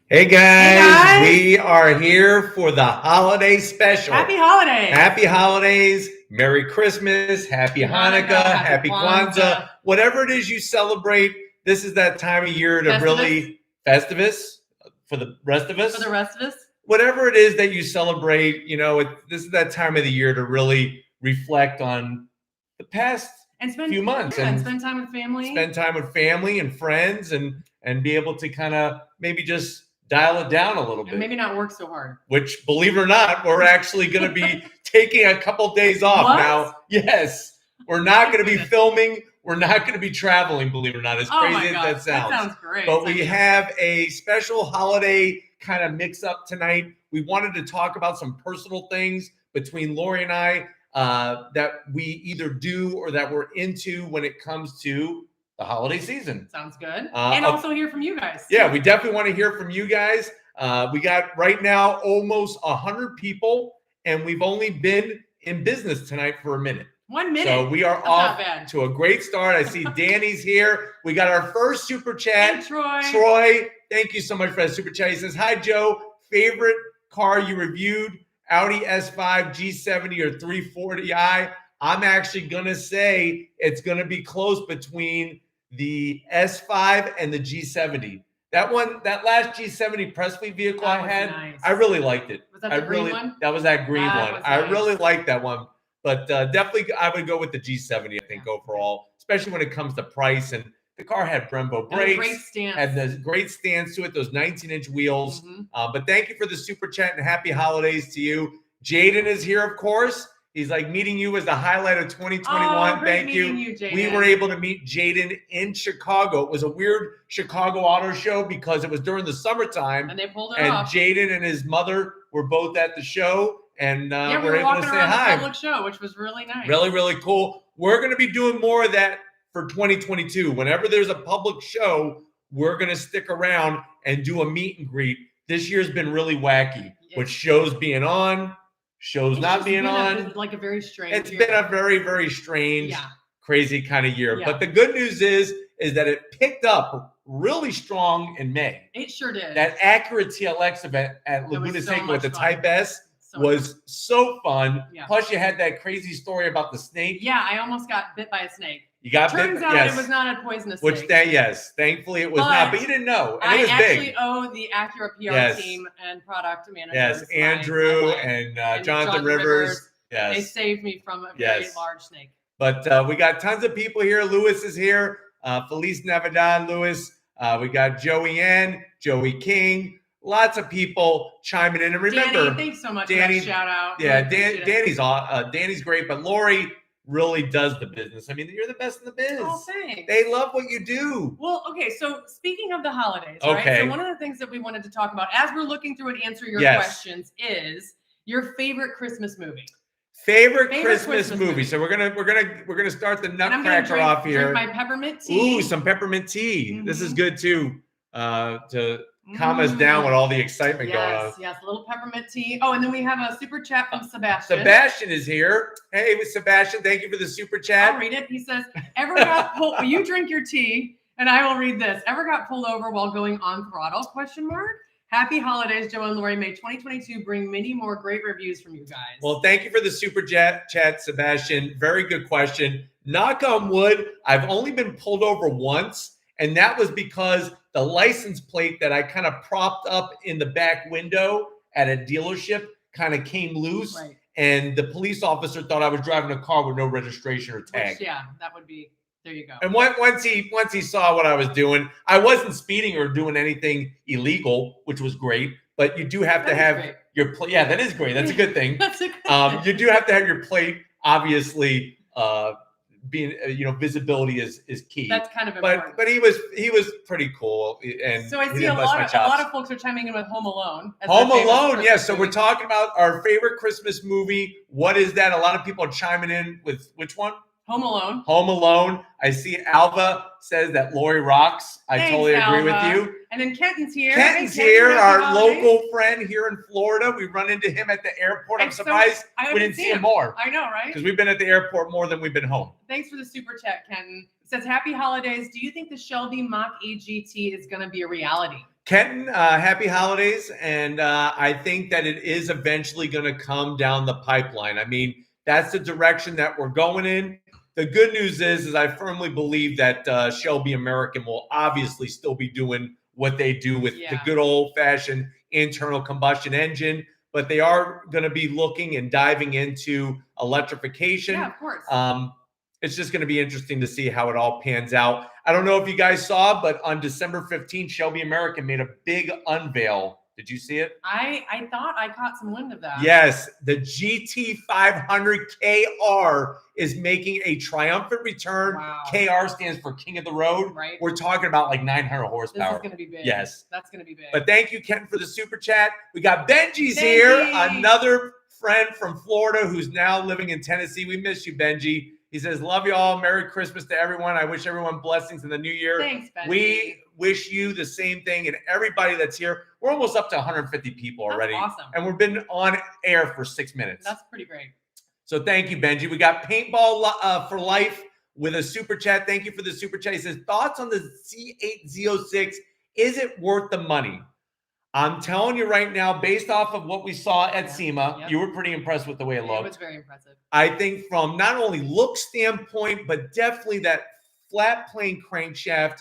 Hey guys, Hey guys. we are here for the holiday special. Happy holidays. Happy holidays, Merry Christmas, Happy Hanukkah, Happy Kwanzaa, whatever it is you celebrate. This is that time of year to really Festivus for the rest of us. For the rest of us. Whatever it is that you celebrate, this is that time of the year to really reflect on the past and few months and spend time with family. Spend time with family and friends and be able to kind of maybe just dial it down a little bit. And maybe not work so hard. Which, believe it or not, we're actually going to be taking a couple days off now. Yes, we're not going to be filming. We're not going to be traveling, believe it or not. As crazy as that sounds. That sounds great. But we have a special holiday kind of mix up tonight. We wanted to talk about some personal things between Lori and I that we either do or that we're into when it comes to the holiday season. Sounds good. And also hear from you guys. Yeah, we definitely want to hear from you guys. We got right now almost 100 people, and we've only been in business tonight for a minute. 1 minute. So we are off to a great start. I see Danny's here. We got our first super chat. Hey, Troy. Troy, thank you so much for that super chat. He says, hi, Joe. Favorite car you reviewed? Audi S5, G70, or 340i? I'm actually going to say it's going to be close between the S5 and the G70. That last G70 press fleet vehicle I had, nice. I really liked it. Was that the green one? That was that green one. I really liked that one. But definitely I would go with the G70, I think, overall, especially when it comes to price. And the car had Brembo brakes. Great stance. Had the great stance to it, those 19-inch wheels. But thank you for the super chat and happy holidays to you. Jaden is here, of course. He's like meeting you as the highlight of 2021. Thank you. We were able to meet Jaden in Chicago. It was a weird Chicago auto show because it was during the summertime. And they pulled it off. And Jaden and his mother were both at the show. And we were able to say hi. The public show, which was really nice. Really, really cool. We're going to be doing more of that for 2022. Whenever there's a public show, we're going to stick around and do a meet and greet. This year's been really wacky, with shows being on, shows not being on. Like a very strange It's been a very, very strange, crazy kind of year. Yeah. But the good news is that it picked up really strong in May. It sure did. That Acura TLX event at Laguna Seca with the Type S was so fun. Yeah. Plus, you had that crazy story about the snake. Yeah, I almost got bit by a snake. You got Turns out it was not a poisonous snake. Thankfully it was not. But you didn't know. And it was actually owe the Acura PR team and product managers. Yes, Andrew and Jonathan Rivers. Yes. They saved me from a very large snake. But we got tons of people here. Lewis is here. Feliz Navidad, Lewis. We got Joey N, Joey King. Lots of people chiming in. And remember, Danny, thanks so much for that shout out. Yeah, Danny's great, but Lori really does the business. I mean, you're the best in the biz. Oh, thanks. They love what you do. Well, okay, so speaking of the holidays, right? So one of the things that we wanted to talk about as we're looking through and answer your questions is your favorite Christmas movie. Favorite Christmas movie. So we're gonna start the Nutcracker off here. Drink my peppermint tea. Ooh, some peppermint tea. This is good too. To calm us down with all the excitement going on. Yes, a little peppermint tea. Oh, and then we have a super chat from Sebastian. Sebastian is here. Hey, Sebastian, thank you for the super chat. I'll read it. He says, ever got pulled, you drink your tea, and I will read this. Ever got pulled over while going on throttle? ? Happy holidays, Joe and Lori. May 2022 bring many more great reviews from you guys. Well, thank you for the super chat, Sebastian. Very good question. Knock on wood, I've only been pulled over once. And that was because the license plate that I kind of propped up in the back window at a dealership kind of came loose. Right. And the police officer thought I was driving a car with no registration or tag. Which, that would be, there you go. And once he saw what I was doing, I wasn't speeding or doing anything illegal, which was great. But you do have to have your plate. Yeah, that is great. That's a good thing. That's a good thing. You do have to have your plate, obviously, being visibility is key. That's kind of important. But he was pretty cool. And so I see a lot of folks are chiming in with Home Alone. Home Alone, yes. So we're talking about our favorite Christmas movie. What is that? A lot of people are chiming in with which one? Home Alone. Home Alone. I see Alva says that Lori rocks. I totally agree with you. And then Kenton's here. Kenton's here, our local friend here in Florida. We run into him at the airport. I'm surprised we didn't see him more. I know, right? Because we've been at the airport more than we've been home. Thanks for the super chat, Kenton. It says, happy holidays. Do you think the Shelby Mach-E GT is going to be a reality? Kenton, happy holidays. And I think that it is eventually going to come down the pipeline. I mean, that's the direction that we're going in. The good news is I firmly believe that Shelby American will obviously still be doing what they do with the good old-fashioned internal combustion engine, but they are going to be looking and diving into electrification. Yeah, of course. It's just going to be interesting to see how it all pans out. I don't know if you guys saw, but on December 15th, Shelby American made a big unveil. Did you see it? I thought I caught some wind of that. Yes, the GT500 KR is making a triumphant return. Wow. KR stands for King of the Road. Right. We're talking about like 900 horsepower. This is going to be big. Yes. That's going to be big. But thank you, Ken, for the super chat. We got Benji's here, another friend from Florida who's now living in Tennessee. We miss you, Benji. He says, love you all. Merry Christmas to everyone. I wish everyone blessings in the new year. Thanks, Benji. We wish you the same thing, and everybody that's here. We're almost up to 150 people already. That's awesome. And we've been on air for 6 minutes. That's pretty great. So thank you, Benji. We got Paintball for Life with a super chat. Thank you for the super chat. He says, thoughts on the C8 Z06. Is it worth the money? I'm telling you right now, based off of what we saw at Sema, you were pretty impressed with the way it looked. It was very impressive. I think from not only look standpoint, but definitely that flat plane crankshaft,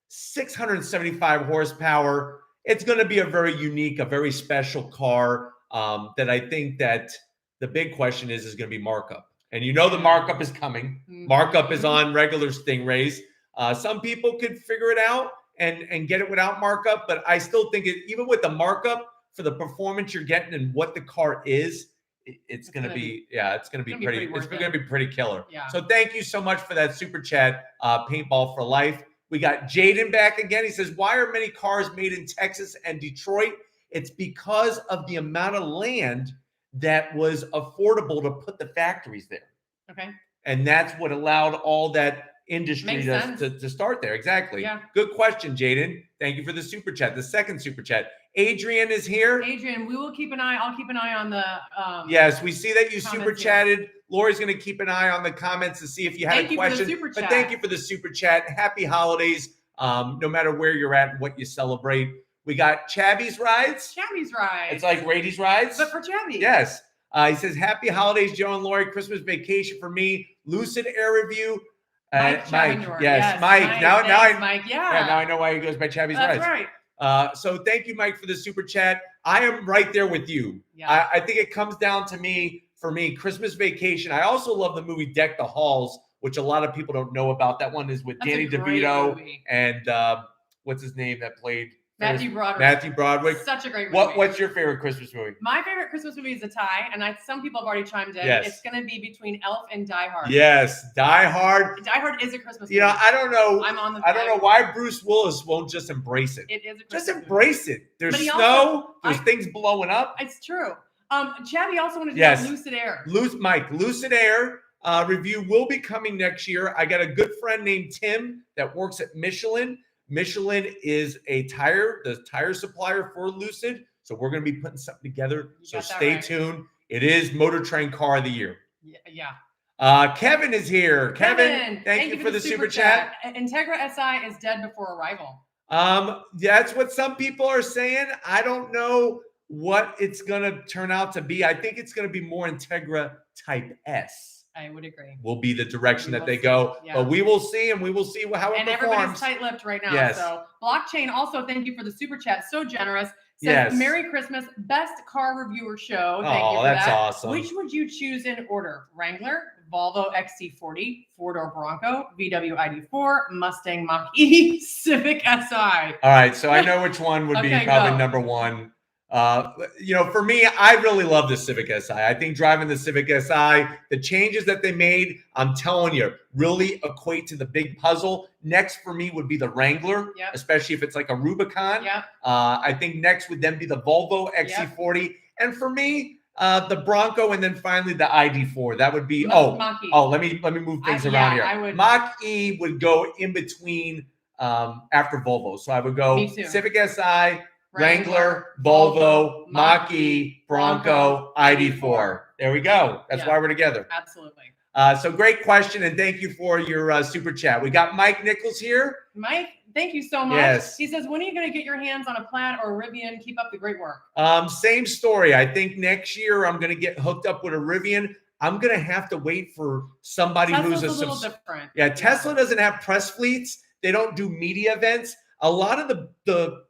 675 horsepower. It's going to be a very unique, a very special car that I think that the big question is going to be markup. And you know the markup is coming. Markup is on regular Stingrays. Some people could figure it out and get it without markup, but I still think even with the markup for the performance you're getting and what the car is, it's going to be pretty killer. Yeah. So thank you so much for that super chat, Paintball for Life. We got Jaden back again. He says, why are many cars made in Texas and Detroit? It's because of the amount of land that was affordable to put the factories there. Okay. And that's what allowed all that industry to start there. Exactly. Yeah. Good question, Jaden. Thank you for the super chat. The second super chat. Adrian is here. Adrian, we will keep an eye. I'll keep an eye on the yes, we see that you super chatted. Lori's going to keep an eye on the comments to see if you had a question. But thank you for the super chat. Happy holidays. No matter where you're at and what you celebrate. We got Chabby's Rides. Chabby's Rides. It's like Raiti's Rides. But for Chabby. Yes. He says, happy holidays, Joe and Lori. Christmas vacation for me. Lucid Air Review. Mike. Yes, Mike. Now I know why he goes by Chabby's Rides. That's right. So thank you, Mike, for the super chat. I am right there with you. Yeah. I think it comes down to for me, Christmas vacation. I also love the movie Deck the Halls, which a lot of people don't know about. That one is with Danny DeVito and what's his name that played Matthew Broderick. Matthew Broderick. Such a great movie. What's your favorite Christmas movie? My favorite Christmas movie is a tie, and some people have already chimed in. Yes. It's going to be between Elf and Die Hard. Yes, Die Hard. Die Hard is a Christmas movie. You know, I don't know. I don't know why Bruce Willis won't just embrace it. It is a Christmas just embrace movie. it. There's snow. There's things blowing up. It's true. Chabby also wanted to do Lucid Air. Lucid Air review will be coming next year. I got a good friend named Tim that works at Michelin. Michelin is the tire supplier for Lucid. So we're going to be putting something together. So stay tuned. It is Motor Trend Car of the Year. Yeah. Kevin is here. Kevin, thank you for the super chat. Integra Si is dead before arrival. That's what some people are saying. I don't know what it's going to turn out to be. I think it's going to be more Integra Type S. I would agree. Will be the direction that they go. Yeah. But we will see, and we will see how it performs. And everybody's tight-lipped right now. Yes. So Blockchain also, thank you for the super chat. So generous. Says, Merry Christmas, best car reviewer show. Thank you for that's that. Awesome. Which would you choose in order? Wrangler, Volvo XC40, four-door Bronco, VW ID4, Mustang Mach-E, Civic Si. All right, so I know which one would be probably number one. For me, I really love the Civic Si. I think driving the Civic Si, the changes that they made, I'm telling you, really equate to the big puzzle. Next for me would be the Wrangler, especially if it's like a Rubicon. I think next would then be the Volvo XC40. And for me, the Bronco, and then finally the ID4. That would be let me move things around here. Mach-E would go in between after Volvo. So I would go Civic Si, Wrangler, Volvo, Mach-E, Bronco, ID4. There we go. That's why we're together. Absolutely. So great question, and thank you for your super chat. We got Mike Nichols here. Mike, thank you so much. Yes. He says, when are you going to get your hands on a Plaid or a Rivian? Keep up the great work. Same story. I think next year I'm going to get hooked up with a Rivian. I'm going to have to wait for somebody Tesla's who's a little different. Yeah, Tesla doesn't have press fleets. They don't do media events. A lot of the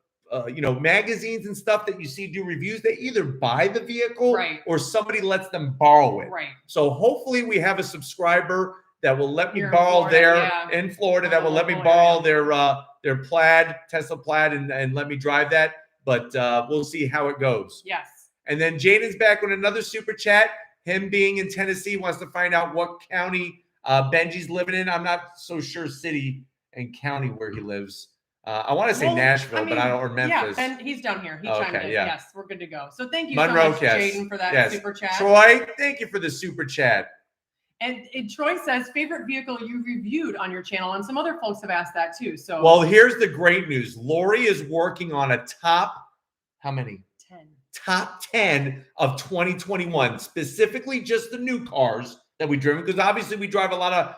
magazines and stuff that you see do reviews, they either buy the vehicle or somebody lets them borrow it. Right. So hopefully we have a subscriber that will let me borrow in Florida that will let me borrow their Plaid, Tesla Plaid, and let me drive that. But we'll see how it goes. Yes. And then Jaden's back with another super chat. Him being in Tennessee wants to find out what county Benji's living in. I'm not so sure city and county where he lives. I want to say Nashville, but I don't, or Memphis. Yeah, and he's down here. He chimed in. Yeah. Yes, we're good to go. So thank you Monroe, so much, Jaden, for that super chat. Troy, thank you for the super chat. And Troy says, favorite vehicle you reviewed on your channel, and some other folks have asked that too. So, well, here's the great news. Lori is working on a top, how many? 10. Top 10 of 2021, specifically just the new cars that we driven, because obviously we drive a lot of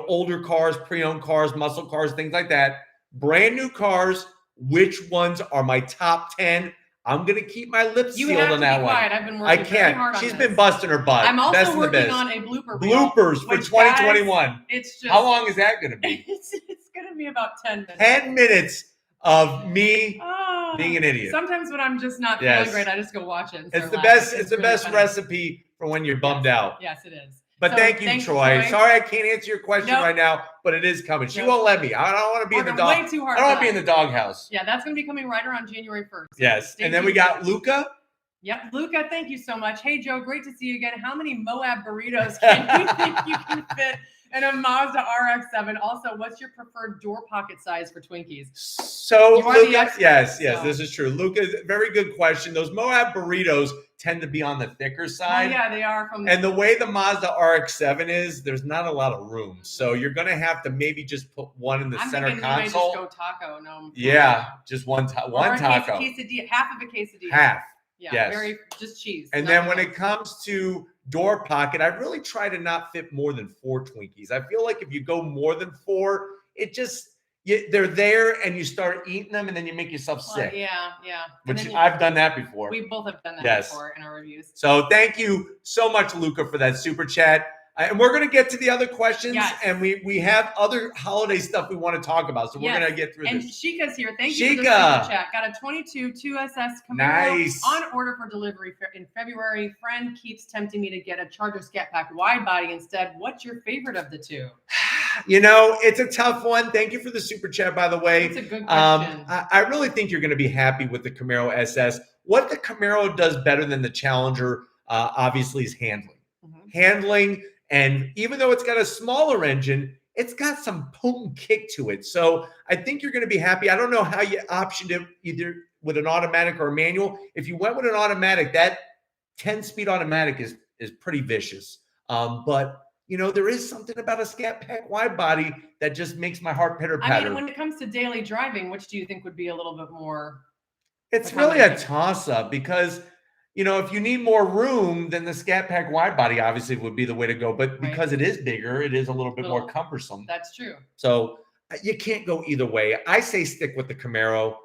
older cars, pre-owned cars, muscle cars, things like that. Brand new cars. Which ones are my top 10? I'm gonna keep my lips sealed on that one. I've been working very hard on She's been busting her butt. I'm also working on a blooper reel. Bloopers for 2021. Guys, it's just, how long is that gonna be? It's gonna be about 10 minutes. 10 minutes of me being an idiot. Sometimes when I'm just not feeling great, I just go watch it. It's the best. It's the best recipe for when you're bummed out. Yes, it is. But thank you, Troy. Sorry I can't answer your question right now, but it is coming. She won't let me. I don't want to be in the dog. Way too hard. I don't want to be in the doghouse. Yeah, that's going to be coming right around January 1st. Yes. And then we got Luca. Yep, Luca, thank you so much. Hey, Joe, great to see you again. How many Moab burritos can you think you can fit in a Mazda RX-7? Also, what's your preferred door pocket size for Twinkies? So, Luca, yes, this is true. Luca, very good question. Those Moab burritos tend to be on the thicker side. Yeah, they are. And the way the Mazda RX-7 is, there's not a lot of room. So you're going to have to maybe just put one in the center console. Just go taco. No. Yeah, just one taco. Quesadilla, half of a quesadilla. Half. Yeah, yes. Just cheese. And then when it comes to door pocket, I really try to not fit more than 4 Twinkies. I feel like if you go more than 4, it just they're there and you start eating them and then you make yourself sick. Yeah. Which I've done that before. We both have done that before in our reviews. So thank you so much, Luca, for that super chat. And we're going to get to the other questions. Yes. And we have other holiday stuff we want to talk about. So we're going to get through this. And Shika's here. Thank you for the super chat. Got a 22 2SS Camaro on order for delivery in February. Friend keeps tempting me to get a Charger Scat Pack wide body instead. What's your favorite of the two? It's a tough one. Thank you for the super chat, by the way. It's a good question. I really think you're going to be happy with the Camaro SS. What the Camaro does better than the Challenger, obviously, is handling. Handling. And even though it's got a smaller engine, it's got some potent kick to it. So I think you're going to be happy. I don't know how you optioned it either with an automatic or a manual. If you went with an automatic, that 10-speed automatic is pretty vicious. But there is something about a Scat Pack wide body that just makes my heart pitter-patter. I mean, when it comes to daily driving, which do you think would be a little bit more? It's really a toss-up because if you need more room, then the Scat Pack wide body obviously would be the way to go. But because it is bigger, it is a little bit more cumbersome. That's true. So you can't go either way. I say stick with the Camaro.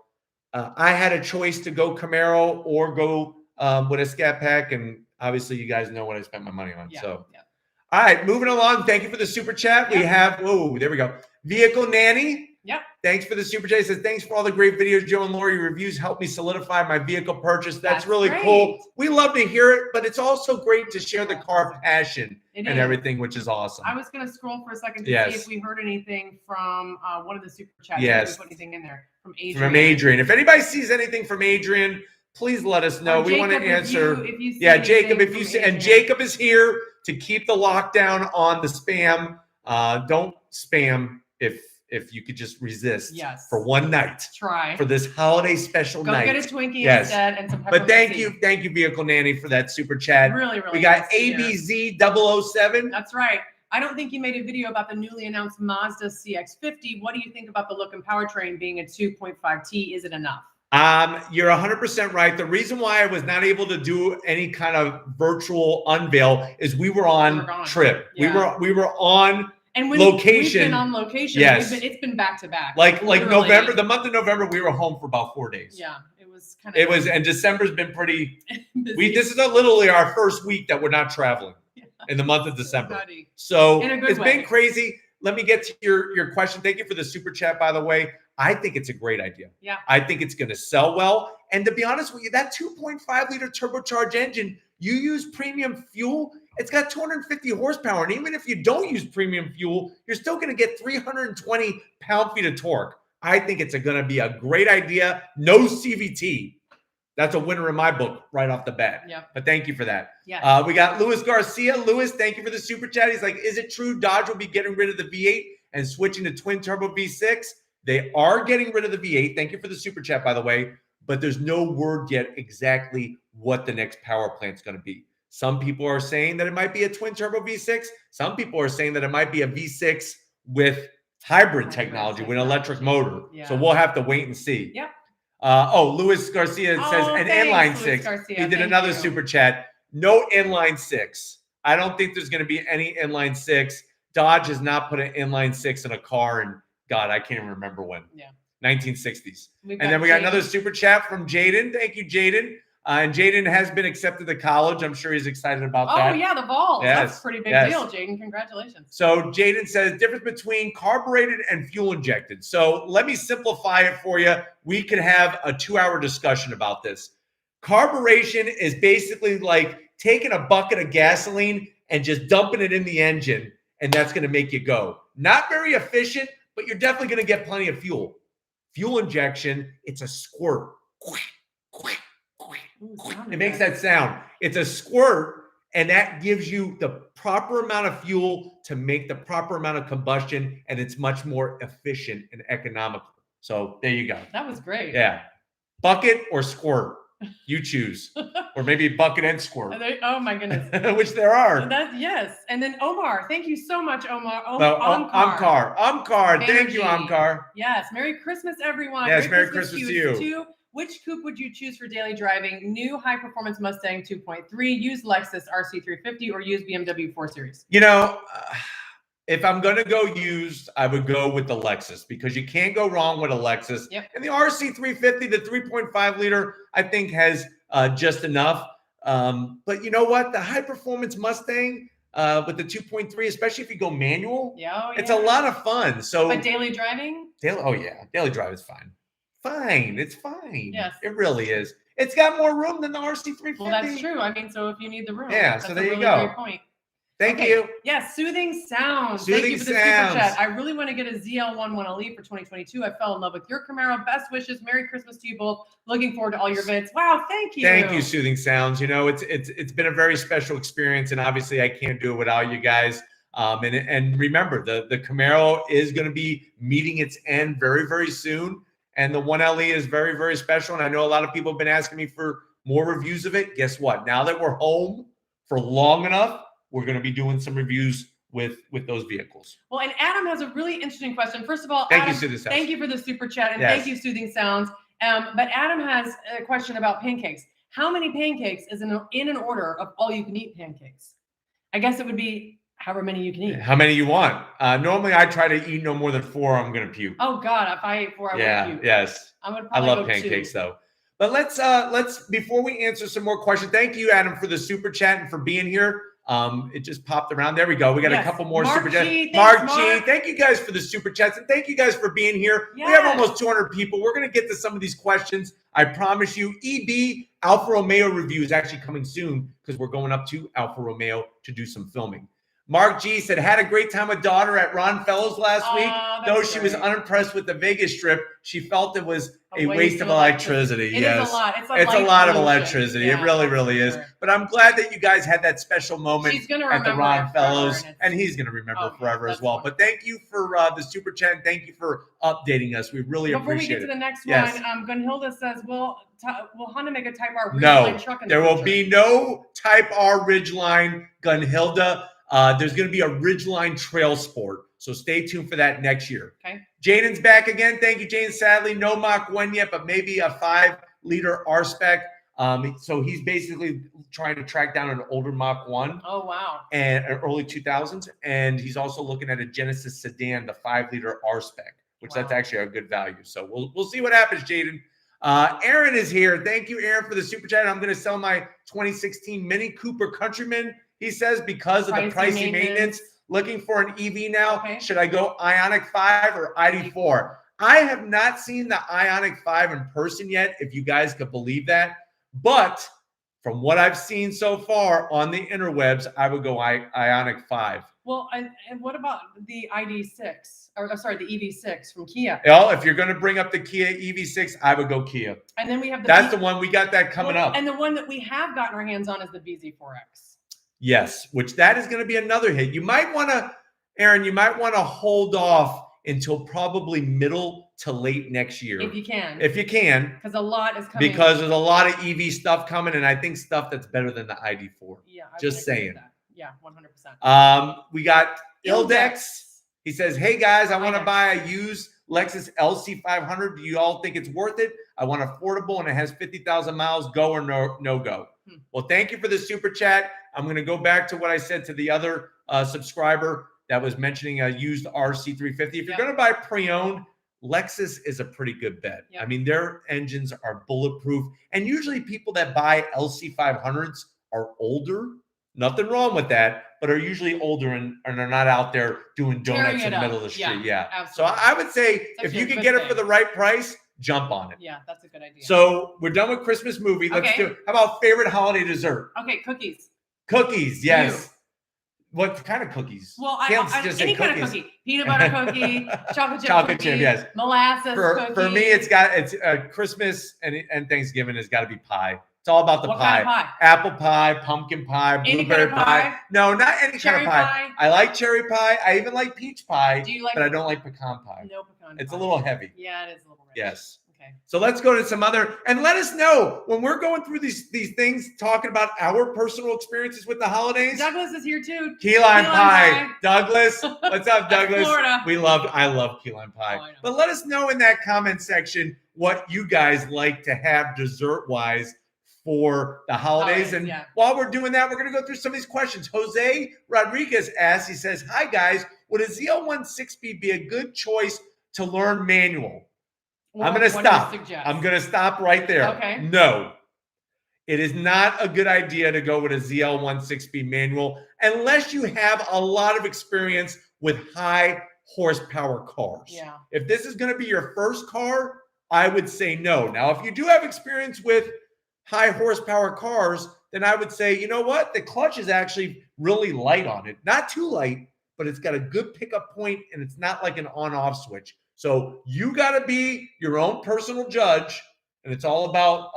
I had a choice to go Camaro or go with a Scat Pack. And obviously you guys know what I spent my money on. All right, moving along. Thank you for the super chat. We have, there we go. Vehicle Nanny. Yep. Thanks for the super chat. He says, thanks for all the great videos, Joe and Lori. Reviews help me solidify my vehicle purchase. That's really cool. We love to hear it, but it's also great to share the car passion and everything, which is awesome. I was going to scroll for a second to see if we heard anything from one of the super chats. Yes. If we put anything in there from Adrian. From Adrian. If anybody sees anything from Adrian, please let us know. We want to answer. Jacob, if you see, and Jacob is here to keep the lockdown on the spam. Don't spam if you could just resist for one night. Try. For this holiday special night. Go get a Twinkie instead and some peppermint. But thank you, Vehicle Nanny, for that super chat. Really. We got ABZ007. That's right. I don't think you made a video about the newly announced Mazda CX-50. What do you think about the look and powertrain being a 2.5T? Is it enough? You're 100% right. The reason why I was not able to do any kind of virtual unveil is we were on trip. Yeah. We were on and location. We've been on location. Yes. It's been back to back. Like November, the month of November, we were home for about 4 days. Yeah. It was and December's been pretty. This is literally our first week that we're not traveling in the month of December. So it's been crazy. Let me get to your question. Thank you for the super chat, by the way. I think it's a great idea. Yeah. I think it's going to sell well. And to be honest with you, that 2.5 liter turbocharged engine, you use premium fuel, it's got 250 horsepower. And even if you don't use premium fuel, you're still going to get 320 pound-feet of torque. I think it's going to be a great idea. No CVT. That's a winner in my book right off the bat. Yeah. But thank you for that. Yeah. We got Luis Garcia. Luis, thank you for the super chat. He's like, is it true Dodge will be getting rid of the V8 and switching to twin turbo V6? They are getting rid of the V8. Thank you for the super chat, by the way. But there's no word yet exactly what the next power plant's going to be. Some people are saying that it might be a twin turbo V6. Some people are saying that it might be a V6 with hybrid technology, with an electric motor. Yeah. So we'll have to wait and see. Yep. Luis Garcia says an inline 6. He did another super chat. No inline 6. I don't think there's going to be any inline 6. Dodge has not put an inline 6 in a car in, God, I can't even remember when. Yeah. 1960s. And then we got another super chat from Jaden. Thank you, Jaden. And Jaden has been accepted to college. I'm sure he's excited about that. Oh, yeah, the Vols. Yes. That's a pretty big deal, Jaden. Congratulations. So Jaden says, difference between carbureted and fuel injected. So let me simplify it for you. We could have a 2-hour discussion about this. Carburation is basically like taking a bucket of gasoline and just dumping it in the engine, and that's going to make you go. Not very efficient, but you're definitely going to get plenty of fuel. Fuel injection, it's a squirt. It makes that sound. It's a squirt, and that gives you the proper amount of fuel to make the proper amount of combustion, and it's much more efficient and economical. So there you go. That was great. Yeah. Bucket or squirt? You choose. Or maybe bucket and squirt. Oh, my goodness. Which there are. Yes. And then Omar. Thank you so much, Omar. Amcar. Thank you, Amcar. Yes. Merry Christmas, everyone. Yes, Merry Christmas to you. Too. Which coupe would you choose for daily driving? New high-performance Mustang 2.3, used Lexus RC350, or used BMW 4 Series? You know, if I'm going to go used, I would go with the Lexus because you can't go wrong with a Lexus. Yep. And the RC350, the 3.5 liter, I think has just enough. But you know what? The high-performance Mustang with the 2.3, especially if you go manual, it's a lot of fun. So, but daily driving? Daily drive is fine. It's fine. Yes. It really is. It's got more room than the RC350. Well, that's true. I mean, so if you need the room. Yeah, that's so there you really go. Great point. Thank you. Yes, Soothing Sounds. Thank you for the super chat. I really want to get a ZL11LE for 2022. I fell in love with your Camaro. Best wishes. Merry Christmas to you both. Looking forward to all your events. Wow, thank you. Thank you, Soothing Sounds. You know, it's been a very special experience, and obviously I can't do it without you guys. And remember, the Camaro is going to be meeting its end very, very soon. And the 1LE is very, very special. And I know a lot of people have been asking me for more reviews of it. Guess what? Now that we're home for long enough, we're going to be doing some reviews with those vehicles. Well, and Adam has a really interesting question. First of all, thank Adam, you, Soothing Sounds. Thank you for the super chat. And thank you, Soothing Sounds. But Adam has a question about pancakes. How many pancakes is in an order of all-you-can-eat pancakes? I guess it would be however many you can eat. How many you want? Normally, I try to eat no more than 4. I'm going to puke. Oh God, if I ate 4, I would puke. Yes. I love pancakes 2. though. But let's before we answer some more questions. Thank you, Adam, for the super chat and for being here. It just popped around. There we go. We got a couple more super chats. Mark G, thank you guys for the super chats and thank you guys for being here. Yes. We have almost 200 people. We're going to get to some of these questions. I promise you. EB Alfa Romeo review is actually coming soon because we're going up to Alfa Romeo to do some filming. Mark G said, had a great time with daughter at Ron Fellows last week. Though she was unimpressed with the Vegas trip, she felt it was a waste of electricity. It is a lot. It's a lot of electricity. Yeah, it really, really is. But I'm glad that you guys had that special moment at the Ron Fellows, and he's going to remember forever as well. But thank you for the super chat. And thank you for updating us. We really appreciate it. Before we get to the next one, Gunhilda says, will Honda make a Type R Ridgeline truck in the future? There will be no Type R Ridgeline, Gunhilda. There's going to be a Ridgeline Trail Sport. So stay tuned for that next year. Okay. Jaden's back again. Thank you, Jaden. Sadly, no Mach 1 yet, but maybe a 5-liter R-Spec. So he's basically trying to track down an older Mach 1. Oh, wow. And early 2000s. And he's also looking at a Genesis sedan, the 5-liter R-Spec, which that's actually a good value. So we'll see what happens, Jaden. Aaron is here. Thank you, Aaron, for the super chat. I'm going to sell my 2016 Mini Cooper Countryman, he says, because of the pricey maintenance. Looking for an EV now. Okay. Should I go Ioniq 5 or ID4? I have not seen the Ioniq 5 in person yet, if you guys could believe that. But from what I've seen so far on the interwebs, I would go Ioniq 5. Well, and what about the ID6? Or sorry, the EV6 from Kia? Well, if you're going to bring up the Kia EV6, I would go Kia. And then we have that's the one we got that coming up. And the one that we have gotten our hands on is the BZ4X. Yes, which that is going to be another hit. You might want to, Aaron, you might want to hold off until probably middle to late next year. If you can. If you can. Because a lot is coming. Because there's a lot of EV stuff coming, and I think stuff that's better than the ID4. Yeah. Just saying. Yeah, 100%. We got Ildex. He says, hey, guys, I want to buy a used Lexus LC500. Do you all think it's worth it? I want affordable, and it has 50,000 miles. Go or no go? Well, thank you for the super chat. I'm going to go back to what I said to the other subscriber that was mentioning a used RC350. If you're going to buy pre-owned, Lexus is a pretty good bet. I mean, their engines are bulletproof. And usually people that buy LC500s are older. Nothing wrong with that, but are usually older and are not out there doing donuts in the middle of the street. Yeah. So I would say if you can get it for the right price, jump on it. Yeah, that's a good idea. So we're done with Christmas movie. Let's do it. How about favorite holiday dessert? Okay, cookies. Cookies, yes. What kind of cookies? Well, any kind of cookie. Peanut butter cookie, chocolate chip, yes. Molasses cookie. For me, it's Christmas and Thanksgiving has got to be pie. It's all about the pie. What kind of pie? Apple pie, pumpkin pie, blueberry pie. No, not any kind of pie. I like cherry pie. I even like peach pie. Do you like? But I don't like pecan pie. No pecan pie. It's a little heavy. Yeah, it is a little rich. Yes. Okay. So let's go to some other, and let us know when we're going through these things, talking about our personal experiences with the holidays. Douglas is here too. Key lime pie. Douglas, what's up, Douglas? Florida. I love key lime pie. Oh, but let us know in that comment section what you guys like to have dessert-wise for the holidays. And while we're doing that, we're going to go through some of these questions. Jose Rodriguez asks, he says, hi guys, would a ZL16 be a good choice to learn manual? I'm going to stop. I'm going to stop right there. Okay. No, it is not a good idea to go with a ZL16 manual unless you have a lot of experience with high horsepower cars. Yeah. If this is going to be your first car, I would say no. Now, if you do have experience with high horsepower cars, then I would say, you know what? The clutch is actually really light on it. Not too light, but it's got a good pickup point and it's not like an on-off switch. So you got to be your own personal judge, and it's all about,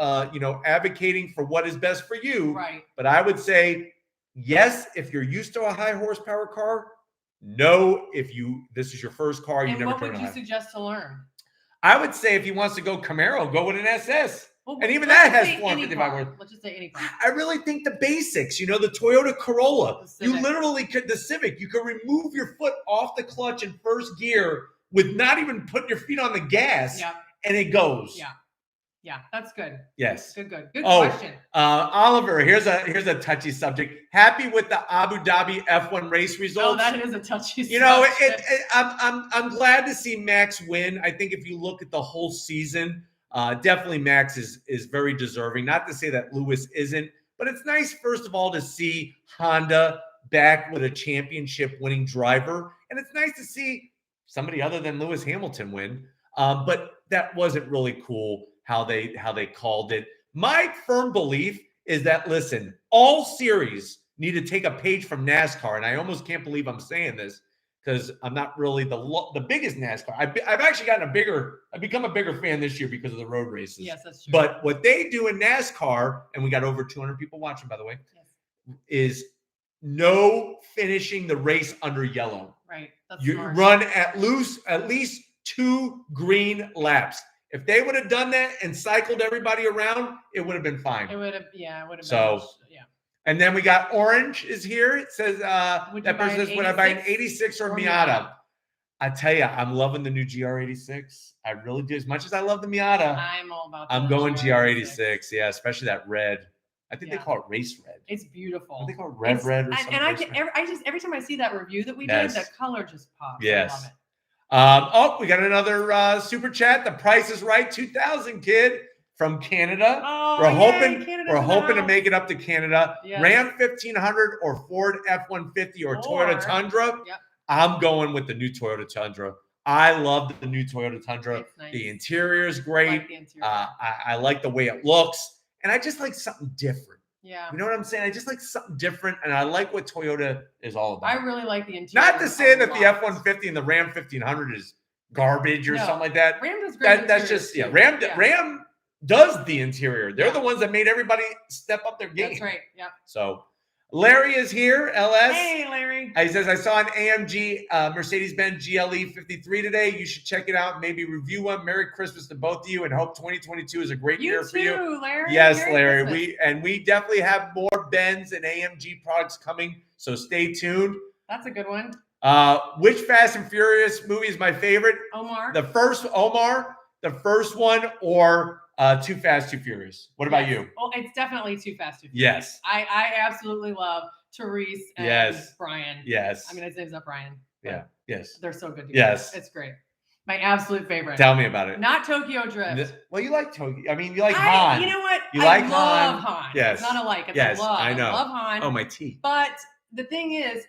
advocating for what is best for you. Right. But I would say, yes, if you're used to a high horsepower car. No, if this is your first car, you never turn it on. What would you suggest to learn? I would say if he wants to go Camaro, go with an SS. Well, and even that has 455 horsepower. Let's just say any car. I really think the basics, the Toyota Corolla, you literally could, the Civic, you could remove your foot off the clutch in first gear with not even putting your feet on the gas, and it goes. Yeah, that's good. Yes. Good question. Oliver, here's a touchy subject. Happy with the Abu Dhabi F1 race results. Oh, that is a touchy subject. I'm glad to see Max win. I think if you look at the whole season, definitely Max is very deserving. Not to say that Lewis isn't, but it's nice, first of all, to see Honda back with a championship winning driver. And it's nice to see somebody other than Lewis Hamilton win. But that wasn't really cool how they called it. My firm belief is that, listen, all series need to take a page from NASCAR. And I almost can't believe I'm saying this because I'm not really the biggest NASCAR. I've actually I've become a bigger fan this year because of the road races. Yes, that's true. But what they do in NASCAR, and we got over 200 people watching, by the way, is no finishing the race under yellow. Right. That's you smart. Run at least 2 green laps. If they would have done that and cycled everybody around, it would have been fine. It would have been. So, and then we got Orange is here. It says, would I buy an 86 or Miata? I tell you, I'm loving the new GR86. I really do. As much as I love the Miata, I'm all about. I'm going GR86. Yeah, especially that red. I think they call it race red. It's beautiful. They call it red or something. And I just every time I see that review that we did, the color just pops. Yes. I love it. Oh, we got another super chat. The Price is Right 2000 kid from Canada. Oh, we're hoping to make it up to Canada. Yes. Ram 1500 or Ford F-150 or Toyota Tundra. Yep. I'm going with the new Toyota Tundra. I love the new Toyota Tundra. Nice. The interior is great. I like the interior. I like the way it looks, and I just like something different. Yeah. You know what I'm saying? I just like something different, and I like what Toyota is all about. I really like the interior. Not to say that the F-150 and the Ram 1500 is garbage or something like that. Ram does great. That's just Ram does the interior. They're the ones that made everybody step up their game. That's right. Yeah. So Larry is here. LS. Hey, Larry. He says, I saw an AMG Mercedes-Benz GLE 53 today. You should check it out. Maybe review one. Merry Christmas to both of you, and hope 2022 is a great year for you. Larry. Yes, Merry Larry. Christmas. We definitely have more Benz and AMG products coming, so stay tuned. That's a good one. Which Fast and Furious movie is my favorite? Omar. The first one, or Too Fast, Too Furious. What about you? Well, it's definitely Too Fast, Too Furious. Yes. I absolutely love Therese and Brian. Yes. I mean, his name's not Brian. Yeah. Yes. They're so good together. Yes. It's great. My absolute favorite. Tell me about it. Not Tokyo Drift. Well, you like Tokyo. I mean, you like Han. You know what? I love Han. Yes. It's not a like. It's yes, a love. I know. I love Han. Oh, my teeth. But the thing is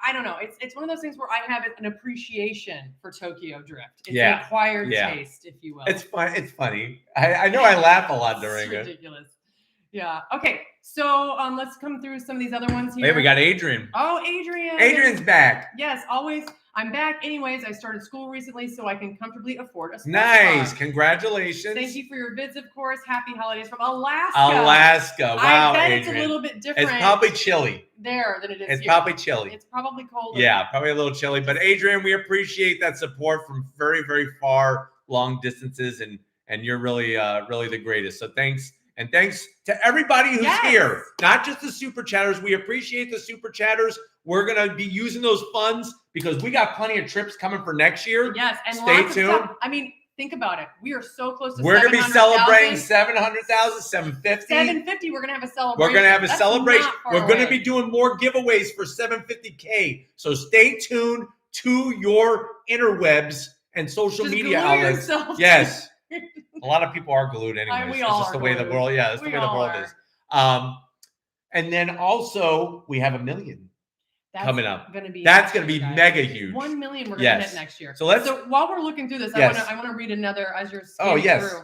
I don't know. It's one of those things where I have an appreciation for Tokyo Drift. It's an acquired taste, if you will. It's fun. It's funny. I know I laugh a lot during it. Ridiculous. Yeah. Okay. So let's come through some of these other ones here. Hey, we got Adrian. Oh, Adrian. Adrian's back. Yes, always. I'm back. Anyways, I started school recently, so I can comfortably afford a sports Nice. car. Congratulations. Thank you for your vids, of course. Happy holidays from Alaska. Alaska. Wow, I bet Adrian. it's a little bit different. It's probably chilly. There than it is It's here. probably chilly. It's probably cold. Yeah, probably a little chilly. But Adrian, we appreciate that support from very, very far, long distances, and you're really, really the greatest. So thanks. And thanks to everybody who's here, not just the super chatters. We appreciate the super chatters. We're going to be using those funds because we got plenty of trips coming for next year. Yes. And stay lots tuned. Of stuff. I mean, think about it. We are so close to We're going to be celebrating 700,000, 750. 750. We're going to have a celebration. We're going to have a celebration. We're going to away. be doing more giveaways for 750K. So stay tuned to your interwebs and social media outlets. Yes. A lot of people are glued anyways. It's just the way the world, that's the way the world is. And then also we have 1 million coming up. That's going to be mega huge. 1 million we're going to hit next year. So while we're looking through this, I want to read another as you're scanning through.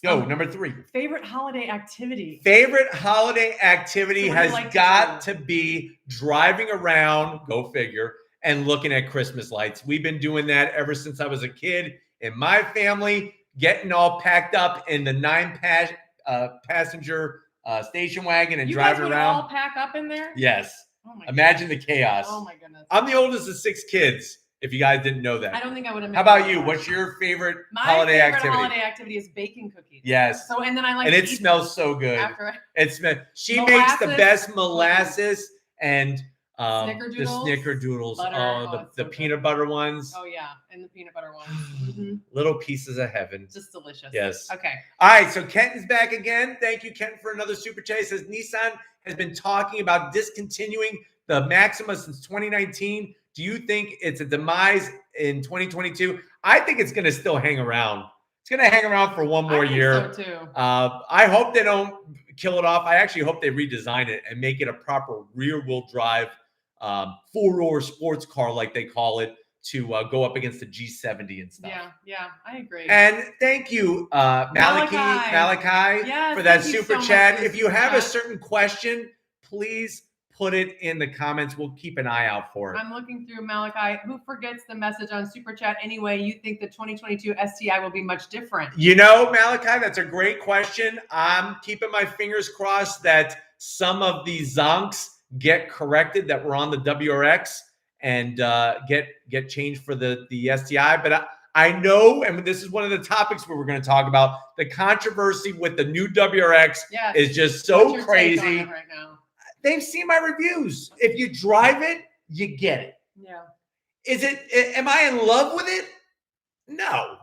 Go, number 3. Favorite holiday activity. Favorite holiday activity has got to be driving around, go figure, and looking at Christmas lights. We've been doing that ever since I was a kid in my family. Getting all packed up in the 9-passenger station wagon and driving around. You guys would all pack up in there? Yes. Oh my Imagine the chaos. Oh my goodness. I'm the oldest of 6 kids, if you guys didn't know that. I don't think I would have. How about you? What's your favorite holiday activity? My favorite holiday activity is baking cookies. Yes. So, and then I like and it smells so good. She makes the best molasses and the snickerdoodles. The peanut butter ones. Oh yeah, and the peanut butter ones. Little pieces of heaven. Just delicious. Yes. Okay. All right. So Kenton's back again. Thank you, Kenton, for another super chat. He says Nissan has been talking about discontinuing the Maxima since 2019. Do you think it's a demise in 2022? I think it's going to still hang around. It's going to hang around for one more year. So too. I hope they don't kill it off. I actually hope they redesign it and make it a proper rear-wheel drive 4-door sports car, like they call it, to go up against the G70 and stuff. Yeah, I agree. And thank you, Malachi, for that super chat. If you have a certain question, please put it in the comments. We'll keep an eye out for it. I'm looking through Malachi. Who forgets the message on super chat anyway? You think the 2022 STI will be much different? You know, Malachi, that's a great question. I'm keeping my fingers crossed that some of these zonks get corrected that were on the WRX and get changed for the STI. But I know, and this is one of the topics where we're going to talk about, the controversy with the new WRX is just so crazy. Right now? They've seen my reviews. If you drive it, you get it. Yeah. Am I in love with it? No.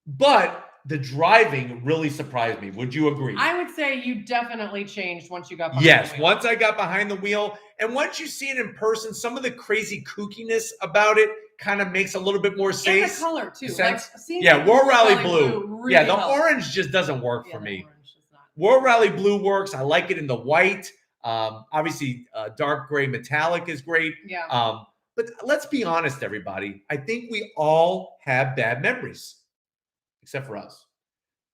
But the driving really surprised me. Would you agree? I would say you definitely changed once you got behind Yes, the wheel. once I got behind the wheel, and once you see it in person, some of the crazy kookiness about it kind of makes a little bit more sense. And the color too. War Rally Blue. Really the helps. Orange just doesn't work for me. Not. War Rally Blue works. I like it in the white. Obviously, dark gray metallic is great. Yeah. But let's be honest, everybody. I think we all have bad memories, except for us.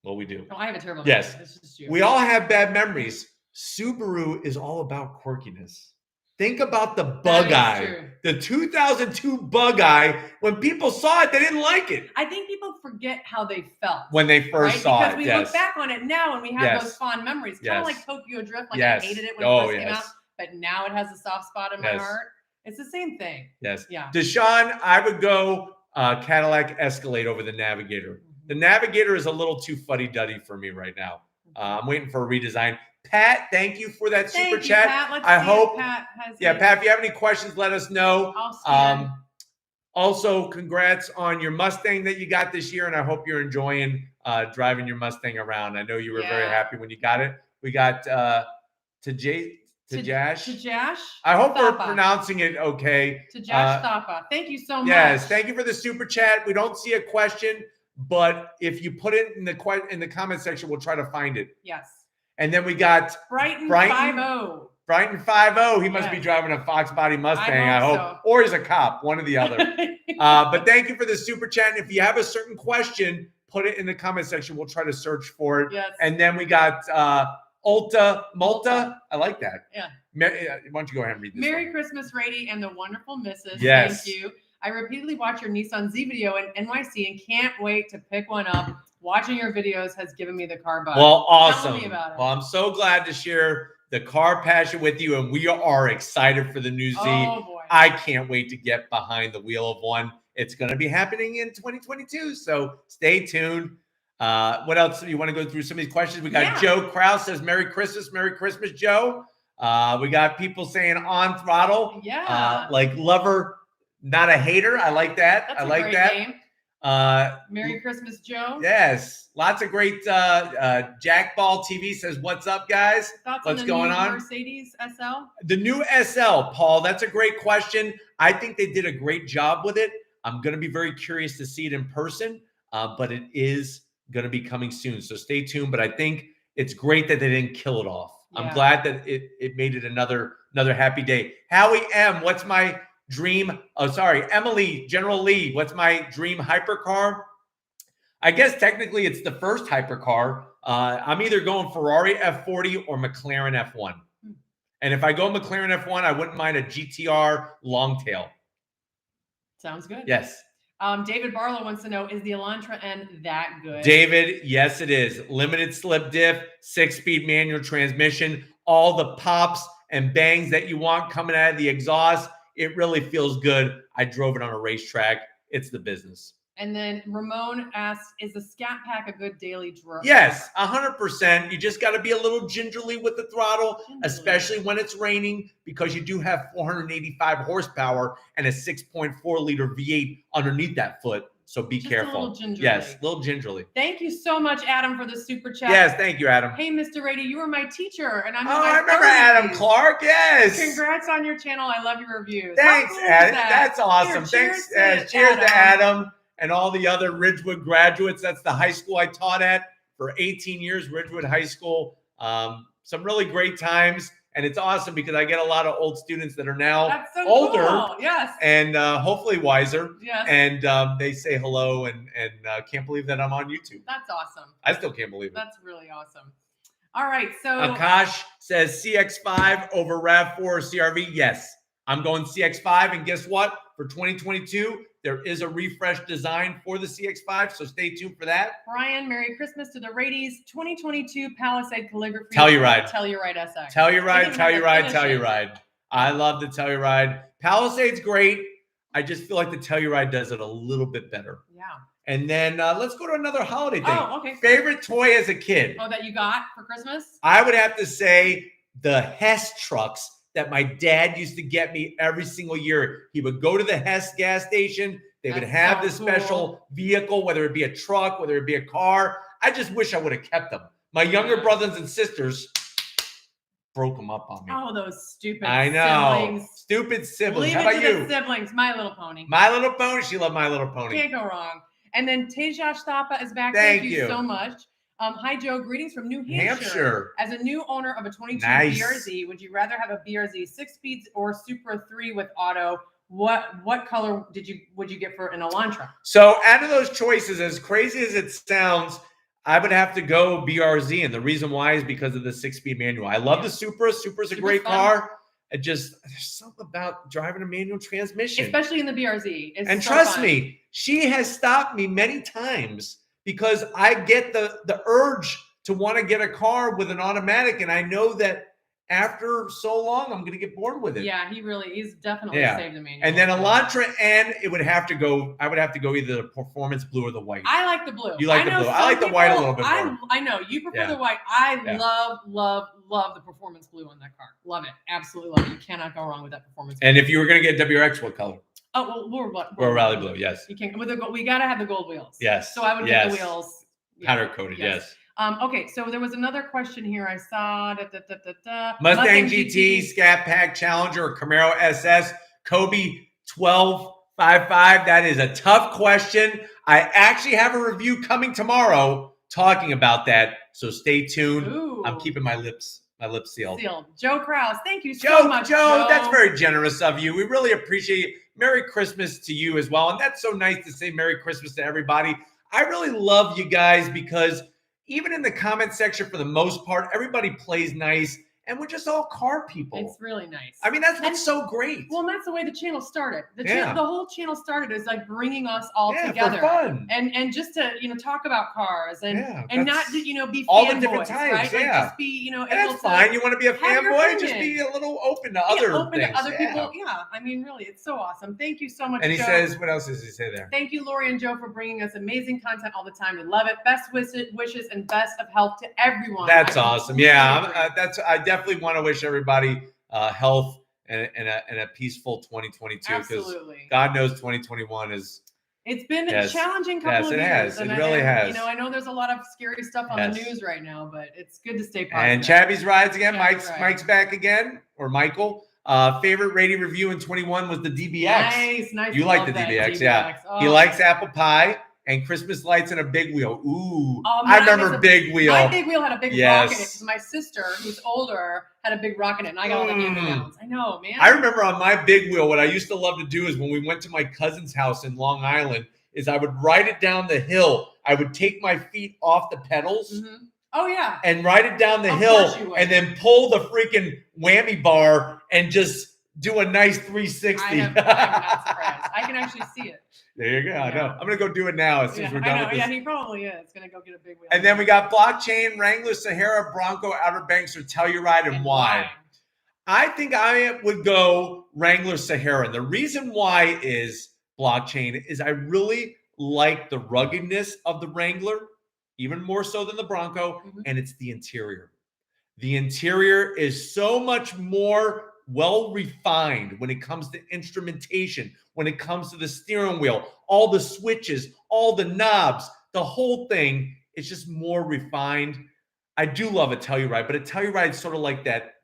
Well, we do. No, I have a terrible memory. This is you. We all have bad memories. Subaru is all about quirkiness. Think about the Bug Eye. The 2002 Bug Eye. When people saw it, they didn't like it. I think people forget how they felt when they first saw it. Because we look back on it now and we have those fond memories. Kind of like Tokyo Drift. Like I hated it when it first came out, but now it has a soft spot in my heart. It's the same thing. Yes. Yeah. Deshaun, I would go Cadillac Escalade over the Navigator. The Navigator is a little too fuddy-duddy for me right now. I'm waiting for a redesign. Pat, thank you for that super chat. Pat. I hope Pat has Pat, if you have any questions, let us know. Also, congrats on your Mustang that you got this year, and I hope you're enjoying driving your Mustang around. I know you were very happy when you got it. We got Tajash. I hope we're pronouncing it okay. Tajash Thapa. Thank you so much. Yes, thank you for the super chat. We don't see a question, but if you put it in the comment section, we'll try to find it. Yes. And then we got Brighton 5-0. Brighton 5-0. He must be driving a Fox body Mustang, I hope. So. Or he's a cop, one or the other. But thank you for the super chat. And if you have a certain question, put it in the comment section. We'll try to search for it. Yes. And then we got Multa. I like that. Yeah. Why don't you go ahead and read this? Merry Christmas, Raiti, and the wonderful Mrs. Yes. Thank you. I repeatedly watch your Nissan Z video in NYC and can't wait to pick one up. Watching your videos has given me the car bug. Well, awesome. Tell me about it. Well, I'm so glad to share the car passion with you, and we are excited for the new Z. Oh, boy. I can't wait to get behind the wheel of one. It's going to be happening in 2022, so stay tuned. What else? Do you want to go through some of these questions? We got Joe Krause says, Merry Christmas, Joe. We got people saying on throttle. Yeah. Like lover, not a hater. I like that. That's I like great that. Name. Merry Christmas, Joe. Yes. Lots of great Jack Ball TV says, what's up, guys? What's going on? Mercedes SL? The new SL, Paul, that's a great question. I think they did a great job with it. I'm going to be very curious to see it in person, but it is going to be coming soon. So stay tuned. But I think it's great that they didn't kill it off. Yeah. I'm glad that it made it another happy day. Howie M, what's my dream? Oh, sorry. Emily, General Lee, what's my dream hypercar? I guess technically it's the first hypercar. I'm either going Ferrari F40 or McLaren F1. And if I go McLaren F1, I wouldn't mind a GTR Longtail. Sounds good. Yes. David Barlow wants to know, is the Elantra N that good? David, yes, it is. Limited slip diff, 6-speed manual transmission, all the pops and bangs that you want coming out of the exhaust. It really feels good. I drove it on a racetrack. It's the business. And then Ramon asks, is the Scat Pack a good daily drive? Yes, 100%. You just got to be a little gingerly with the throttle, especially when it's raining, because you do have 485 horsepower and a 6.4-liter V8 underneath that foot. So be careful. A little gingerly. Yes, a little gingerly. Thank you so much, Adam, for the super chat. Yes, thank you, Adam. Hey, Mr. Raiti, you were my teacher, and I'm I remember Adam Clark. Yes. Congrats on your channel. I love your reviews. Thanks, Adam. That's awesome. Here, Thanks. Cheers to Adam and all the other Ridgewood graduates. That's the high school I taught at for 18 years, Ridgewood High School. Some really great times. And it's awesome because I get a lot of old students that are now older, cool. Yes, and hopefully wiser. Yes. And they say hello and can't believe that I'm on YouTube. That's awesome. I still can't believe it. That's really awesome. All right, so Akash says CX-5 over RAV4 or CRV. Yes, I'm going CX-5, and guess what? For 2022, there is a refreshed design for the CX-5, so stay tuned for that. Brian, Merry Christmas to the Radies. 2022 Palisade calligraphy. Telluride. Telluride SX. Telluride. I love the Telluride. Palisade's great. I just feel like the Telluride does it a little bit better. Yeah. And then let's go to another holiday thing. Oh, okay. Favorite toy as a kid? Oh, that you got for Christmas? I would have to say the Hess trucks that my dad used to get me every single year. He would go to the Hess gas station. They would have this special vehicle, whether it be a truck, whether it be a car. I just wish I would have kept them. My younger brothers and sisters broke them up on me. Oh, those stupid siblings. Stupid siblings. Leave How about you? Siblings. My Little Pony. My Little Pony. She loved My Little Pony. Can't go wrong. And then Tejas Thapa is back. Thank you so much. Hi, Joe. Greetings from New Hampshire. As a new owner of a 22 BRZ, would you rather have a BRZ 6-speed or Supra 3 with auto? What color would you get for an Elantra? So out of those choices, as crazy as it sounds, I would have to go BRZ. And the reason why is because of the 6-speed manual. I love the Supra. Supra's a great car. There's something about driving a manual transmission. Especially in the BRZ. And trust me, she has stopped me many times because I get the urge to want to get a car with an automatic. And I know that after so long, I'm going to get bored with it. Yeah, he's definitely saved the manual. And then Elantra N, I would have to go either the performance blue or the white. I like the blue. You like the blue. I like the white a little bit more. I know. You prefer the white. I love the performance blue on that car. Love it. Absolutely love it. You cannot go wrong with that performance blue. And if you were going to get WRX, what color? Oh, well, we're rally blue, yes. You can't. We got to have the gold wheels. Yes. So I would get the wheels. Powder coated, yes. Okay, so there was another question here I saw. Mustang GT, Scat Pack Challenger, or Camaro SS, Kobe 1255. That is a tough question. I actually have a review coming tomorrow talking about that, so stay tuned. Ooh. I'm keeping my lips sealed. Joe Krause, thank you so much. Joe, that's very generous of you. We really appreciate it. Merry Christmas to you as well. And that's so nice to say Merry Christmas to everybody. I really love you guys because even in the comment section, for the most part, everybody plays nice, and we're just all car people. It's really nice. I mean, that's what's so great. Well, and that's the way the channel started. The whole channel started as like bringing us all together, for fun. and just to talk about cars and not to be all fanboys, the different types, right? Like just be and that's fine. You want to be a fanboy, just be a little open to other things. To other people. Yeah, I mean, really, it's so awesome. Thank you so much. And he Joe. says, what else does he say there? Thank you, Lori and Joe, for bringing us amazing content all the time. We love it. Best wishes and best of health to everyone. That's awesome. Yeah, I definitely want to wish everybody health and a peaceful 2022. Absolutely. God knows 2021 is. It's been a challenging couple of years. Yes, it really has. I know there's a lot of scary stuff on the news right now, but it's good to stay positive. And Chabby's rides again. Mike's back again, or Michael. Favorite Raiti review in 21 was the DBX. Nice. You like the DBX, yeah. Oh. He likes apple pie and Christmas lights and a big wheel. Ooh, I remember big wheel. My big wheel had a big rock in it because my sister, who's older, had a big rock in it, and I got all the hand-me-downs. I know, man. I remember on my big wheel, what I used to love to do is when we went to my cousin's house in Long Island, is I would ride it down the hill. I would take my feet off the pedals. Mm-hmm. Oh, yeah. And ride it down the hill and then pull the freaking whammy bar and just do a nice 360. I'm not surprised. I can actually see it. There you go. Yeah. I know. I'm going to go do it now as soon as we're done with this. Yeah, he probably is. Going to go get a big wheel. And then we got Blockchain, Wrangler, Sahara, Bronco, Outer Banks, or Telluride, and why? I think I would go Wrangler Sahara. And the reason why is Blockchain is I really like the ruggedness of the Wrangler, even more so than the Bronco, and it's the interior. The interior is so much more well refined when it comes to instrumentation, when it comes to the steering wheel, all the switches, all the knobs, the whole thing is just more refined. I do love a Telluride, but a Telluride is sort of like that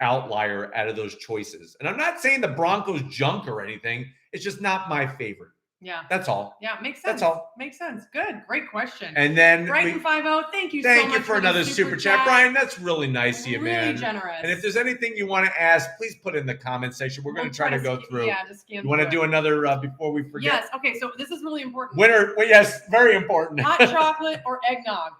outlier out of those choices. And I'm not saying the Bronco's junk or anything. It's just not my favorite. Yeah. That's all. Yeah, makes sense. That's all. Makes sense. Good. Great question. And then Brighton 50, thank you so much. Thank you for another super chat. Brian, that's really nice of you, man. Really generous. And if there's anything you want to ask, please put it in the comment section. We're going to try to go through. Yeah, just scan. You want to do another before we forget? Yes. Okay, so this is really important. Winner. Well, yes, very important. Hot chocolate or eggnog?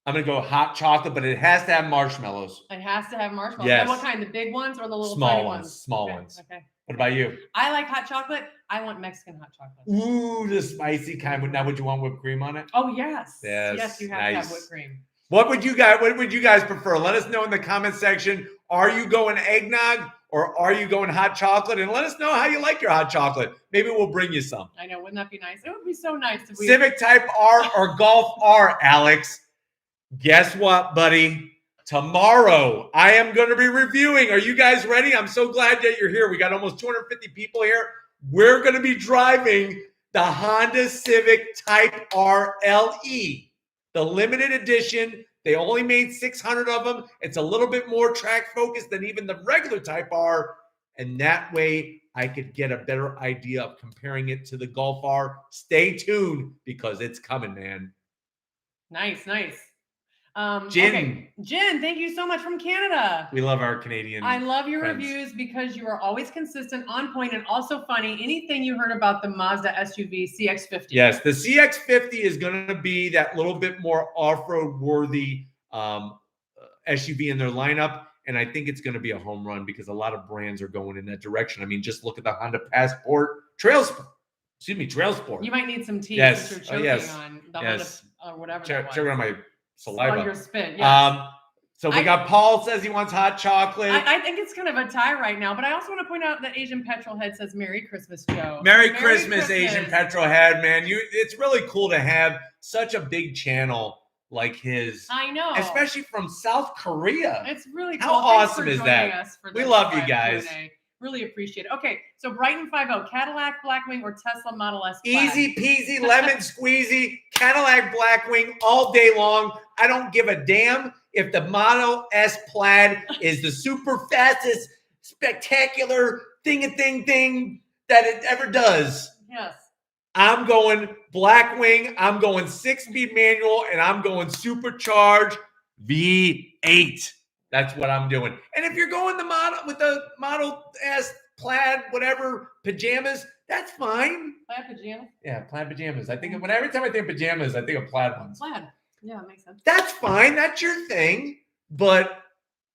I'm going to go hot chocolate, but it has to have marshmallows. It has to have marshmallows. Yes. And what kind? The big ones or the little small tiny ones? Small okay. ones. Okay. What about you? I like hot chocolate. I want Mexican hot chocolate. Ooh, the spicy kind. Now, would you want whipped cream on it? Oh, yes. Yes, you have to have whipped cream. What would you guys prefer? Let us know in the comment section. Are you going eggnog or are you going hot chocolate? And let us know how you like your hot chocolate. Maybe we'll bring you some. I know. Wouldn't that be nice? It would be so nice if we Civic Type R or Golf R, Alex. Guess what, buddy? Tomorrow, I am going to be reviewing. Are you guys ready? I'm so glad that you're here. We got almost 250 people here. We're going to be driving the Honda Civic Type R LE, the limited edition. They only made 600 of them. It's a little bit more track focused than even the regular Type R. And that way I could get a better idea of comparing it to the Golf R. Stay tuned because it's coming, man. Nice. Jen. Okay. Jen, thank you so much from Canada. We love our Canadian I love your friends. reviews because you are always consistent, on point, and also funny. Anything you heard about the Mazda SUV CX-50? Yes, the CX-50 is going to be that little bit more off-road worthy SUV in their lineup. And I think it's going to be a home run because a lot of brands are going in that direction. I mean, just look at the Honda Passport Trail Sport. You might need some tea Yes. since you're choking on the Honda or whatever. Choking on my saliva. On your spit, yes. So we got Paul says he wants hot chocolate. I think it's kind of a tie right now, but I also want to point out that Asian Petrol Head says Merry Christmas, Joe. Merry Christmas, Asian Petrol Head, man. It's really cool to have such a big channel like his. I know. Especially from South Korea. It's really cool. How awesome is that? We love you guys. Really appreciate it. Okay, so Brighton 50, Cadillac Blackwing or Tesla Model S Plaid? Easy peasy, lemon squeezy, Cadillac Blackwing all day long. I don't give a damn if the Model S Plaid is the super fastest, spectacular thing that it ever does. Yes. I'm going Blackwing, I'm going 6-speed manual, and I'm going supercharged V8. That's what I'm doing. And if you're going the Model S Plaid, whatever, pajamas, that's fine. Plaid pajamas? Yeah, plaid pajamas. I think every time I think of pajamas, I think of plaid ones. Plaid. Yeah, it makes sense. That's fine. That's your thing. But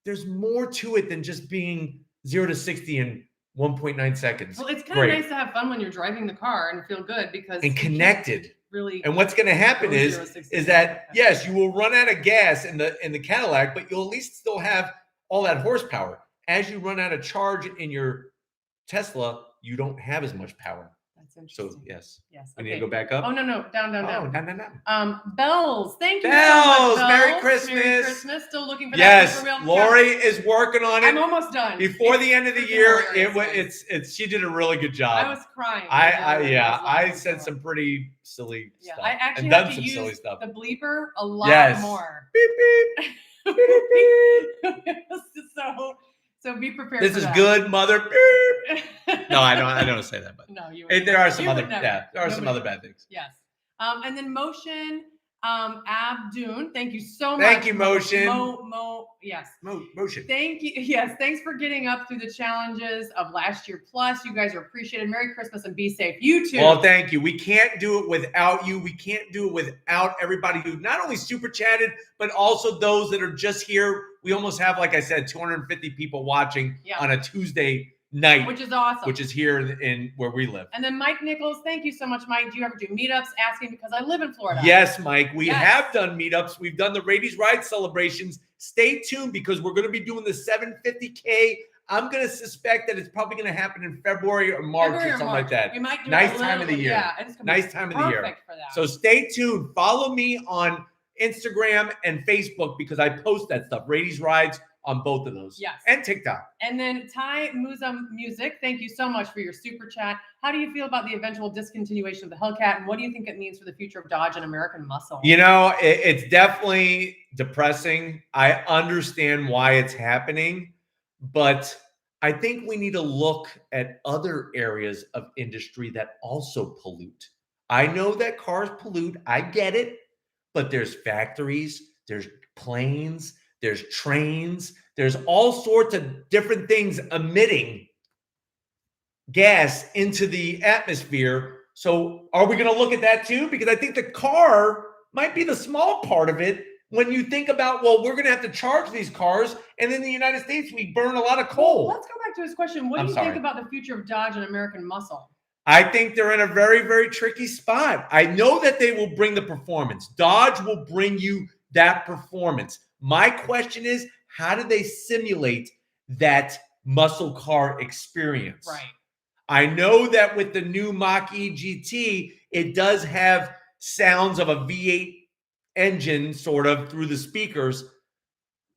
there's more to it than just being 0 to 60 in 1.9 seconds. Well, it's kind of nice to have fun when you're driving the car and feel good because and connected. Really. And what's going to happen is that yes, you will run out of gas in the Cadillac, but you'll at least still have all that horsepower. As you run out of charge in your Tesla, you don't have as much power. That's interesting. So yes. Yes. We need to go back up. Oh no, down. Down. Bells. Thank you. Bells. So much, Merry Christmas. Merry Christmas. Still looking for that. Yes. Lori is working on it. I'm almost done. Before the end of the year, she did a really good job. I was crying. I said some pretty silly stuff. I actually and have done to some use silly stuff. the bleeper a lot more. Beep beep. Beep beep. So be prepared. This for is that. Good, mother. No, I don't say that. But no, you. There are some other other bad things. Yes. And then Motion Abdun, thank you so much. Thank you, Motion. Yes. Motion. Thank you. Yes, thanks for getting up through the challenges of last year. Plus, you guys are appreciated. Merry Christmas and be safe. You too. Well, thank you. We can't do it without you. We can't do it without everybody who not only super chatted, but also those that are just here. We almost have, like I said, 250 people watching on a Tuesday night, which is awesome. Which is here in where we live. And then Mike Nichols, thank you so much, Mike. Do you ever do meetups? Asking because I live in Florida. Yes, Mike. We have done meetups. We've done the Raities Ride celebrations. Stay tuned because we're going to be doing the 750K. I'm going to suspect that it's probably going to happen in February or March or something like that. We might do nice time of the year. Yeah, nice time of the year. Perfect for that. So stay tuned. Follow me on Instagram and Facebook because I post that stuff. Raities Rides on both of those. Yes. And TikTok. And then Ty Musa Music, thank you so much for your super chat. How do you feel about the eventual discontinuation of the Hellcat, and what do you think it means for the future of Dodge and American muscle? You know, it's definitely depressing. I understand why it's happening, but I think we need to look at other areas of industry that also pollute. I know that cars pollute. I get it, but there's factories, there's planes, there's trains, there's all sorts of different things emitting gas into the atmosphere. So are we going to look at that too? Because I think the car might be the small part of it when you think about, well, we're going to have to charge these cars. And in the United States, we burn a lot of coal. Well, let's go back to his question. What do you think about the future of Dodge and American muscle? I think they're in a very, very tricky spot. I know that they will bring the performance. Dodge will bring you that performance. My question is, how do they simulate that muscle car experience? Right. I know that with the new Mach-E GT, it does have sounds of a V8 engine sort of through the speakers.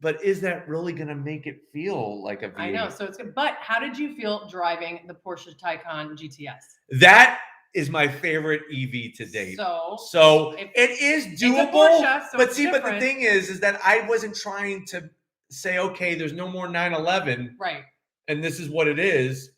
But is that really going to make it feel like a V8? I know. So it's good. But how did you feel driving the Porsche Taycan GTS? That is my favorite EV to date. So it is doable. It's a Porsche, so but see, but the thing is that I wasn't trying to say, okay, there's no more 911. Right. And this is what it is.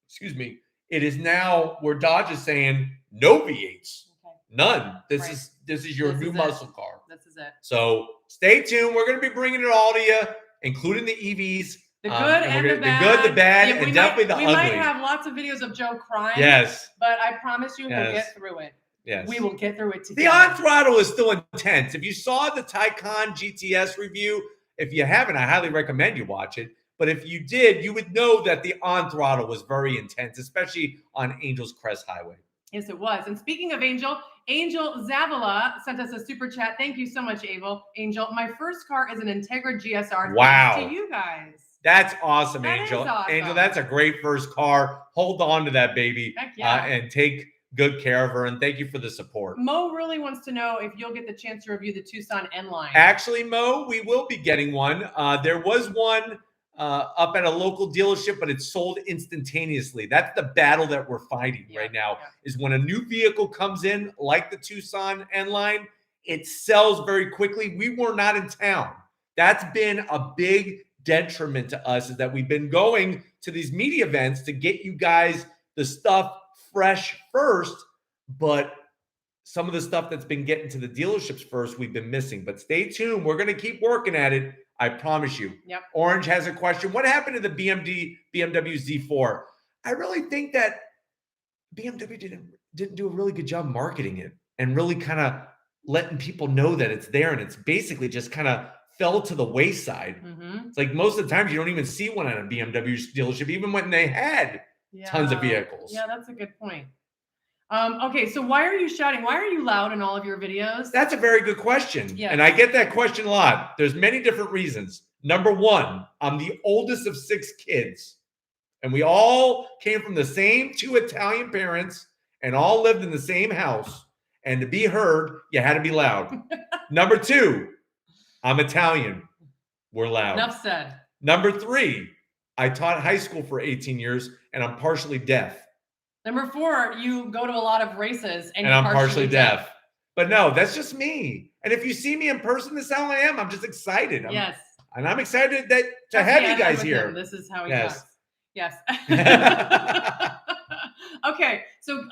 Excuse me. It is now where Dodge is saying no V8s. Okay. None. This is your new muscle car. This is it. So stay tuned. We're going to be bringing it all to you, including the EVs. The good and the bad. The good, the bad, and definitely the ugly. We might have lots of videos of Joe crying. Yes. But I promise you we'll get through it. Yes. We will get through it together. The on throttle is still intense. If you saw the Taycan GTS review, if you haven't, I highly recommend you watch it. But if you did, you would know that the on throttle was very intense, especially on Angel's Crest Highway. Yes, it was. And speaking of Angel Zavala sent us a super chat. Thank you so much, Angel. My first car is an Integra GSR. Wow. Thanks to you guys. That's awesome, That Angel. is awesome. Angel, that's a great first car. Hold on to that baby. Heck yeah. And take good care of her. And thank you for the support. Mo really wants to know if you'll get the chance to review the Tucson N Line. Actually, Mo, we will be getting one. There was one up at a local dealership, but it's sold instantaneously. That's the battle that we're fighting right now, is when a new vehicle comes in, like the Tucson N Line, it sells very quickly. We were not in town. That's been a big detriment to us, is that we've been going to these media events to get you guys the stuff fresh first, but some of the stuff that's been getting to the dealerships first, we've been missing. But stay tuned. We're going to keep working at it. I promise you. Yep. Orange has a question. What happened to the BMW Z4? I really think that BMW didn't do a really good job marketing it and really kind of letting people know that it's there, and it's basically just kind of fell to the wayside. Mm-hmm. It's like most of the times you don't even see one at a BMW dealership, even when they had tons of vehicles. Yeah, that's a good point. Okay, so why are you shouting? Why are you loud in all of your videos? That's a very good question. Yes. And I get that question a lot. There's many different reasons. Number one, I'm the oldest of 6 kids. And we all came from the same 2 Italian parents and all lived in the same house. And to be heard, you had to be loud. Number 2, I'm Italian. We're loud. Enough said. Number 3, I taught high school for 18 years and I'm partially deaf. Number 4, you go to a lot of races and I'm partially deaf. But no, that's just me. And if you see me in person, this is how I am. I'm just excited. Yes. And I'm excited to have you guys here. This is how he talks. Yes. Okay. So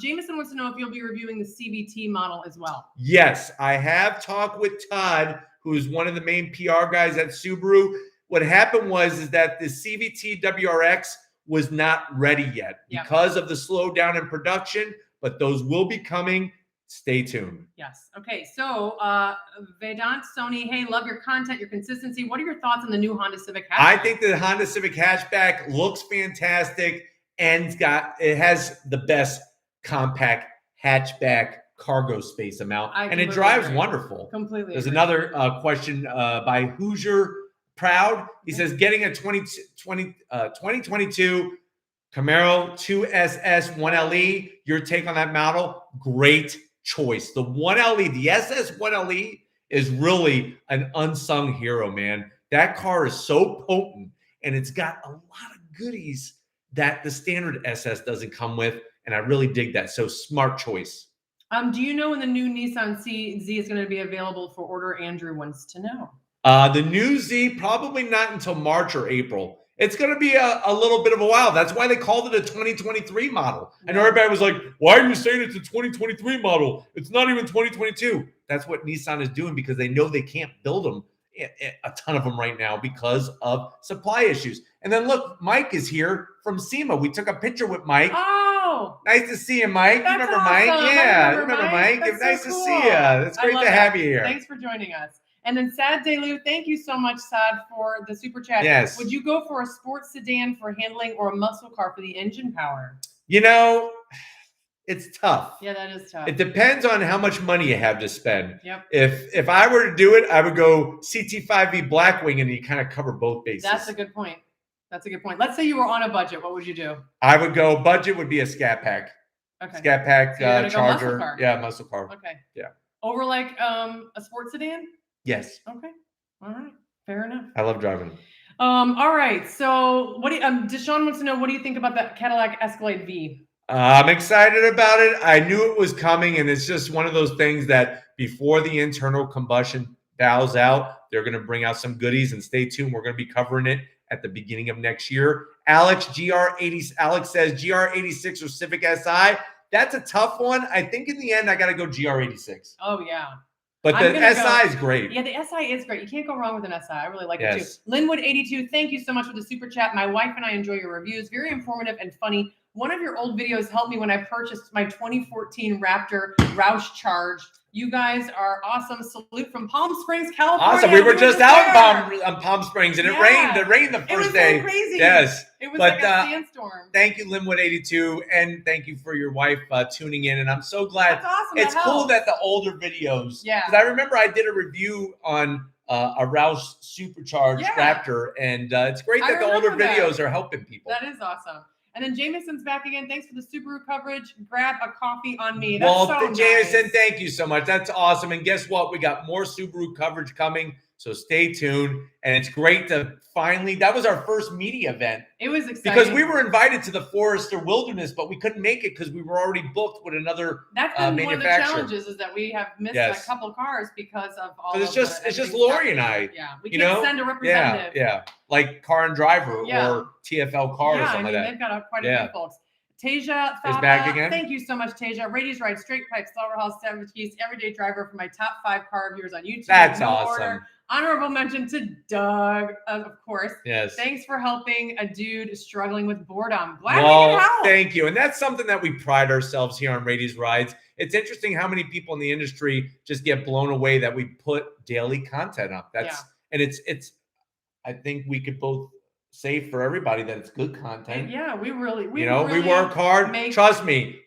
Jameson wants to know if you'll be reviewing the CVT model as well. Yes. I have talked with Todd, who's one of the main PR guys at Subaru. What happened is that the CVT WRX was not ready yet because of the slowdown in production, but those will be coming. Stay tuned. Yes. Okay. So Vedant Sony, hey, love your content, your consistency. What are your thoughts on the new Honda Civic hatchback? I think the Honda Civic hatchback looks fantastic and it has the best compact hatchback cargo space amount, and it drives wonderful. Completely. There's another question by Hoosier Proud. He says, getting a 2022 Camaro 2SS 1LE, your take on that model? Great choice. The 1LE, the SS 1LE is really an unsung hero, man. That car is so potent, and it's got a lot of goodies that the standard SS doesn't come with, and I really dig that. So smart choice. Do you know when the new Nissan Z is going to be available for order? Andrew wants to know. The new Z, probably not until March or April. It's going to be a little bit of a while. That's why they called it a 2023 model. And everybody was like, why are you saying it's a 2023 model? It's not even 2022. That's what Nissan is doing because they know they can't build them, a ton of them right now because of supply issues. And then look, Mike is here from Sema. We took a picture with Mike. Oh, nice to see you, Mike. That's you remember awesome. Mike? Yeah, remember Mike. That's nice so to cool. see you. It's great to have you here. Thanks for joining us. And then Sad Delu, thank you so much, Sad, for the super chat. Yes. Would you go for a sports sedan for handling or a muscle car for the engine power? You know, it's tough. Yeah, that is tough. It depends on how much money you have to spend. Yep. If I were to do it, I would go CT5V Blackwing, and you kind of cover both bases. That's a good point. That's a good point. Let's say you were on a budget. What would you do? I would go, budget would be a Scat Pack. Okay. Scat Pack So Charger. muscle car. Yeah, muscle car. Okay. Yeah. Over like a sports sedan? Yes. Okay. All right. Fair enough. I love driving. All right. So what do you, Deshaun wants to know, what do you think about that Cadillac Escalade V? I'm excited about it. I knew it was coming, and it's just one of those things that before the internal combustion bows out, they're going to bring out some goodies, and stay tuned. We're going to be covering it at the beginning of next year. Alex says GR86 or Civic Si. That's a tough one. I think in the end, I got to go GR86. Oh, yeah. But the SI is great. Yeah, the SI is great. You can't go wrong with an SI. I really like it too. Linwood82, thank you so much for the super chat. My wife and I enjoy your reviews. Very informative and funny. One of your old videos helped me when I purchased my 2014 Raptor Roush Charge. You guys are awesome. Salute from Palm Springs, California. Awesome. We were just out in Palm Springs, and it rained. It rained the first day. It was so crazy. Yes. It was like a sandstorm. Thank you, Linwood82, and thank you for your wife tuning in. And I'm so glad. That's awesome. It's cool that the older videos. Yeah. Because I remember I did a review on a Roush Supercharged Raptor, and it's great that the older videos are helping people. That is awesome. And then Jameson's back again. Thanks for the Subaru coverage. Grab a coffee on me. That's so nice. Jameson, thank you so much. That's awesome. And guess what? We got more Subaru coverage coming. So stay tuned. And it's great to finally, that was our first media event. It was exciting. Because we were invited to the Forester Wilderness, but we couldn't make it because we were already booked with another manufacturer. One of the challenges is that we have missed a couple cars because of all of it's just Lori and I. Yeah, we can't send a representative. Yeah, like Car and Driver or TFL Car or something like that. They've got quite a few folks. Tasia is back again. Thank you so much, Tasia. Raiti's Ride, Straight Pipe, Slaughterhouse, Savage Geese, Everyday Driver for my top 5 car viewers on YouTube. That's awesome. Honorable mention to Doug, of course. Yes. Thanks for helping a dude struggling with boredom. Glad we can help. Thank you. And that's something that we pride ourselves here on Raiti's Rides. It's interesting how many people in the industry just get blown away that we put daily content up. And it's I think we could both say for everybody that it's good content. Yeah, we really we work hard. Trust me,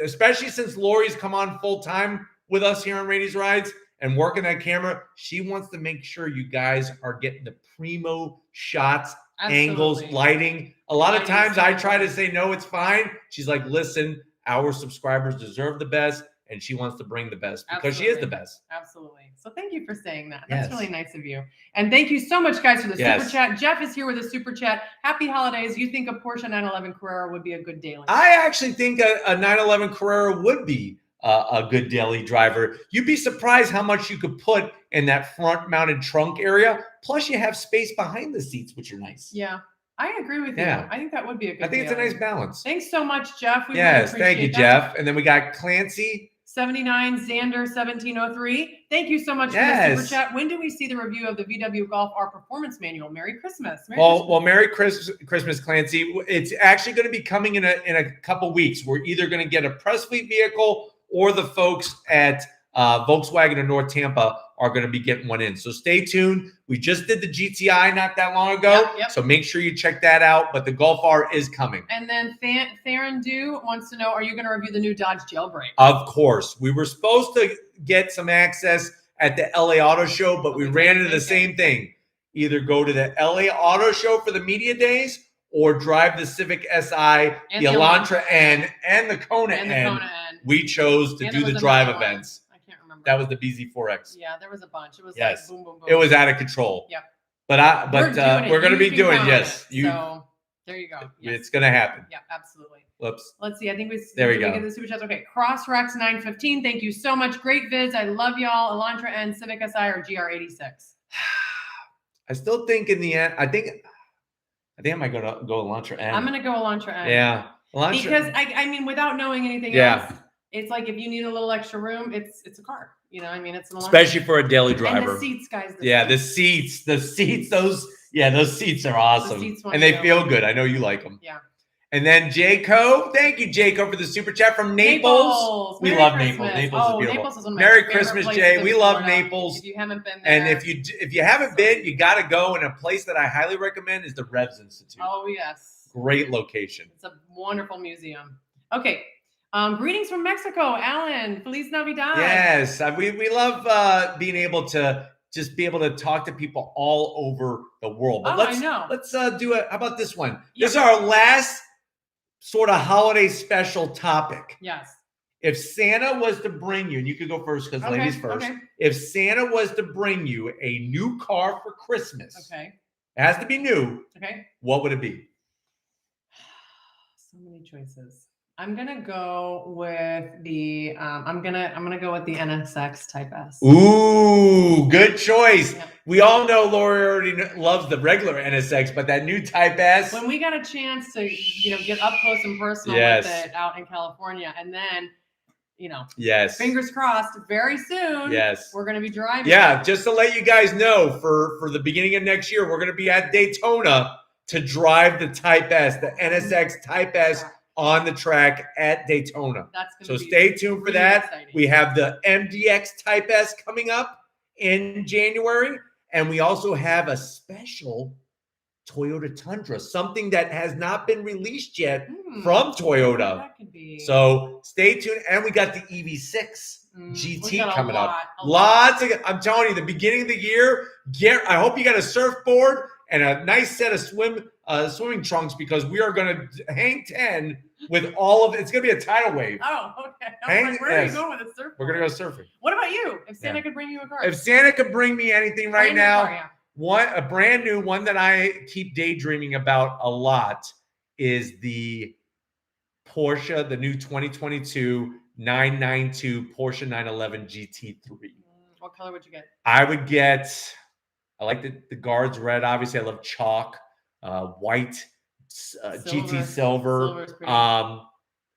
especially since Lori's come on full time with us here on Raiti's Rides and working that camera, she wants to make sure you guys are getting the primo shots, angles, lighting. A lot of times I try to say, no, it's fine. She's like, listen, our subscribers deserve the best, and she wants to bring the best because she is the best. Absolutely. So thank you for saying that. That's really nice of you. And thank you so much, guys, for the super chat. Jeff is here with a super chat. Happy holidays. You think a Porsche 911 Carrera would be a good daily? I actually think a 911 Carrera would be a good daily driver. You'd be surprised how much you could put in that front mounted trunk area. Plus you have space behind the seats, which are nice. Yeah, I agree with you. I think that would be a good it's a nice balance. Thanks so much, Jeff. We thank you, Jeff. And then we got Clancy 79 Xander 1703. Thank you so much for the super chat. When do we see the review of the VW Golf R Performance Manual? Merry Christmas. Merry Christmas, Clancy. It's actually going to be coming in a couple weeks. We're either going to get a press fleet vehicle or the folks at Volkswagen in North Tampa are going to be getting one in. So stay tuned. We just did the GTI not that long ago. So make sure you check that out. But the Golf R is coming. And then Theron Dew wants to know, are you going to review the new Dodge Jailbreak? Of course. We were supposed to get some access at the LA Auto Show, but we ran into the same thing. Either go to the LA Auto Show for the media days or drive the Civic Si, the Elantra N, and the Kona N. We chose to do the drive events. I can't remember. That was the BZ4X. Yeah, there was a bunch. It was like boom, boom, boom. It was out of control. Yep. But we're going to be doing So there you go. It's going to happen. Yeah, absolutely. Whoops. Let's see. I think there we go. Get the super chats. Okay, Crossrex 915. Thank you so much. Great vids. I love y'all. Elantra N, Civic Si, or GR86. I still think in the end, I think I might go Elantra N. I'm going to go Elantra N. Yeah. Elantra. Because I mean, without knowing anything else, it's like if you need a little extra room, it's a car. You know, I mean, it's an Elantra. Especially for a daily driver. And the seats, guys. The seats. Those seats are awesome. And they feel good. I know you like them. Yeah. And then Jaco, thank you, Jaco, for the super chat from Naples. We love Naples. Naples is beautiful. Naples is one of my Merry Christmas, Jay. We love Naples. If you haven't been there, and if you haven't been, you got to go. And a place that I highly recommend is the Revs Institute. Oh yes, great location. It's a wonderful museum. Okay, greetings from Mexico, Alan. Feliz Navidad. Yes, we love being able to just be able to talk to people all over the world. But let's do it. How about this one? This is our last sort of holiday special topic. Yes. If Santa was to bring you, and you could go first because ladies first. Okay. If Santa was to bring you a new car for Christmas, it has to be new. Okay. What would it be? So many choices. I'm gonna go with the I'm gonna go with the NSX Type S. Ooh, good choice. Yeah. We all know Lori already loves the regular NSX, but that new Type S. When we got a chance to get up close and personal with it out in California, and then fingers crossed, very soon. We're gonna be driving. Yeah, just to let you guys know, for the beginning of next year, we're gonna be at Daytona to drive the Type S, the NSX Type S. On the track at Daytona. So stay tuned for that. Exciting. We have the MDX Type S coming up in January. And we also have a special Toyota Tundra, something that has not been released yet from Toyota. That could be. So stay tuned. And we got the EV6 GT coming up. Lots of, I'm telling you, the beginning of the year, I hope you got a surfboard and a nice set of swimming trunks, because we are going to hang 10 with all of it. It's going to be a tidal wave. Oh, okay. Where are you going with the surfboard? We're going to go surfing. What about you? If Santa could bring you a car? If Santa could bring me anything right now, a brand new one that I keep daydreaming about a lot is the Porsche, the new 2022 992 Porsche 911 GT3. What color would you get? I would get... I like the guards red. Obviously, I love chalk, white, GT silver.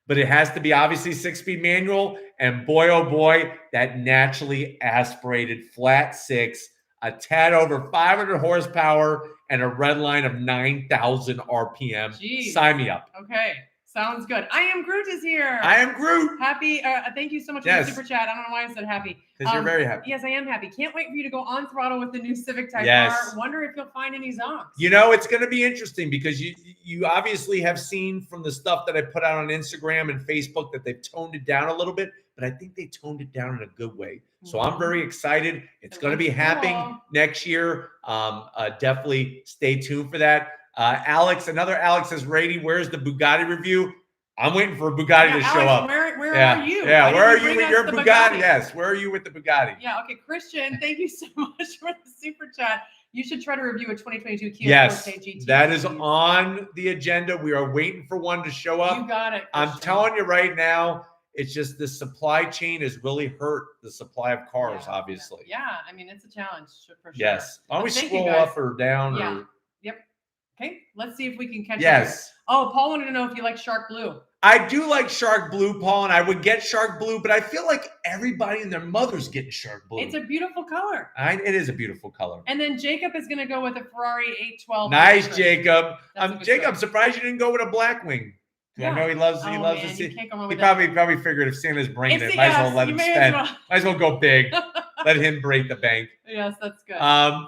But it has to be obviously 6-speed manual. And boy, oh boy, that naturally aspirated flat 6, a tad over 500 horsepower, and a red line of 9,000 RPM. Jeez. Sign me up. Okay. Sounds good. I Am Groot is here. I Am Groot. Happy. Thank you so much for the super chat. I don't know why I said happy. Because you're very happy. Yes, I am happy. Can't wait for you to go on throttle with the new Civic Type R. Wonder if you'll find any zonks. It's going to be interesting because you obviously have seen from the stuff that I put out on Instagram and Facebook that they've toned it down a little bit, but I think they toned it down in a good way. So I'm very excited. It's going to be happening next year. Definitely stay tuned for that. Another Alex says, Raiti, where's the Bugatti review? I'm waiting for a Bugatti to show up. Where are you? Yeah, where are you with your Bugatti? Yes, where are you with the Bugatti? Yeah, okay. Christian, thank you so much for the super chat. You should try to review a 2022 Kia Forte GT. That is on the agenda. We are waiting for one to show up. You got it, Christian. I'm telling you right now, it's just the supply chain has really hurt the supply of cars, obviously. Yeah, I mean, it's a challenge for sure. Yes. Why don't we scroll up or down? Yeah. Yep. Okay, let's see if we can catch up. Yes. Oh, Paul wanted to know if you like Shark Blue. I do like Shark Blue, Paul, and I would get Shark Blue, but I feel like everybody and their mother's getting Shark Blue. It's a beautiful color. It is a beautiful color. And then Jacob is going to go with a Ferrari 812. Nice, Jacob. Jacob, I'm surprised you didn't go with a Blackwing. Yeah. I know he loves to see. He probably figured if Santa's bringing it, might as well let him spend. Might as well go big. Let him break the bank. Yes, that's good.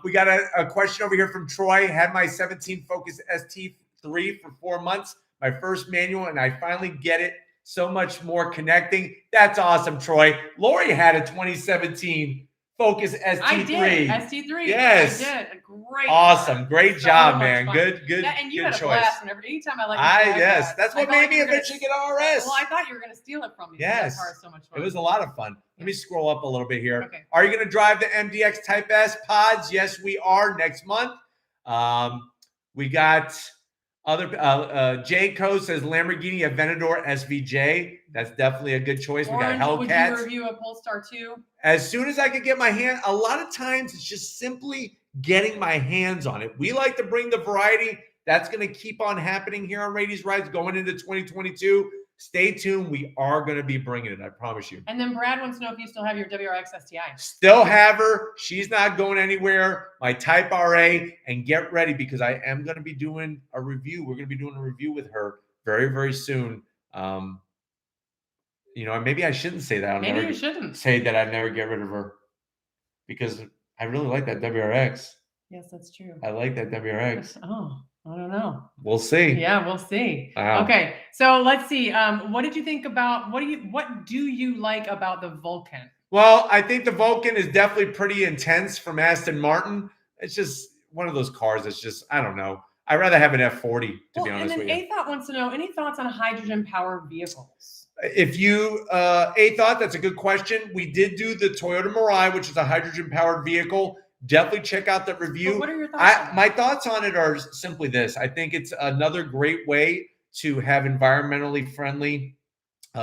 We got a question over here from Troy. Had my 17 Focus ST3 for 4 months, my first manual, and I finally get it. So much more connecting. That's awesome, Troy. Lori had a 2017 Focus ST3. I did. ST3. Yes. I did. Great. Awesome. Great job, man. Good and you had a choice. Blast whenever, anytime I like that's what made me eventually get an RS. Well, I thought you were going to steal it from me. Yes. That car is so much fun. It was a lot of fun. Let me scroll up a little bit here. Okay. Are you going to drive the MDX Type S pods? Yes, we are next month. We got other J. Co says Lamborghini Aventador SVJ. That's definitely a good choice. We got Hellcats. Would you review a Polestar 2? As soon as I could get my hand, a lot of times it's just simply getting my hands on it. We like to bring the variety. That's going to keep on happening here on Raiti's Rides going into 2022. Stay tuned. We are going to be bringing it. I promise you. And then Brad wants to know if you still have your WRX STI. Still have her. She's not going anywhere. My Type RA. And get ready because I am going to be doing a review. We're going to be doing a review with her very, very soon. Maybe I shouldn't say that. Maybe you shouldn't say that I'd never get rid of her because I really like that WRX. Yes, that's true. I like that WRX. Oh, I don't know. We'll see. Yeah, we'll see. Wow. Okay, so let's see. What did you think about? What do you like about the Vulcan? Well, I think the Vulcan is definitely pretty intense from Aston Martin. It's just one of those cars. It's just I don't know. I'd rather have an F40 to be honest with you. And then A-Thought wants to know any thoughts on hydrogen powered vehicles. If you thought that's a good question. We did do the Toyota Mirai, which is a hydrogen-powered vehicle. Definitely check out that review. But what are your thoughts? My thoughts on it are simply this. I think it's another great way to have environmentally friendly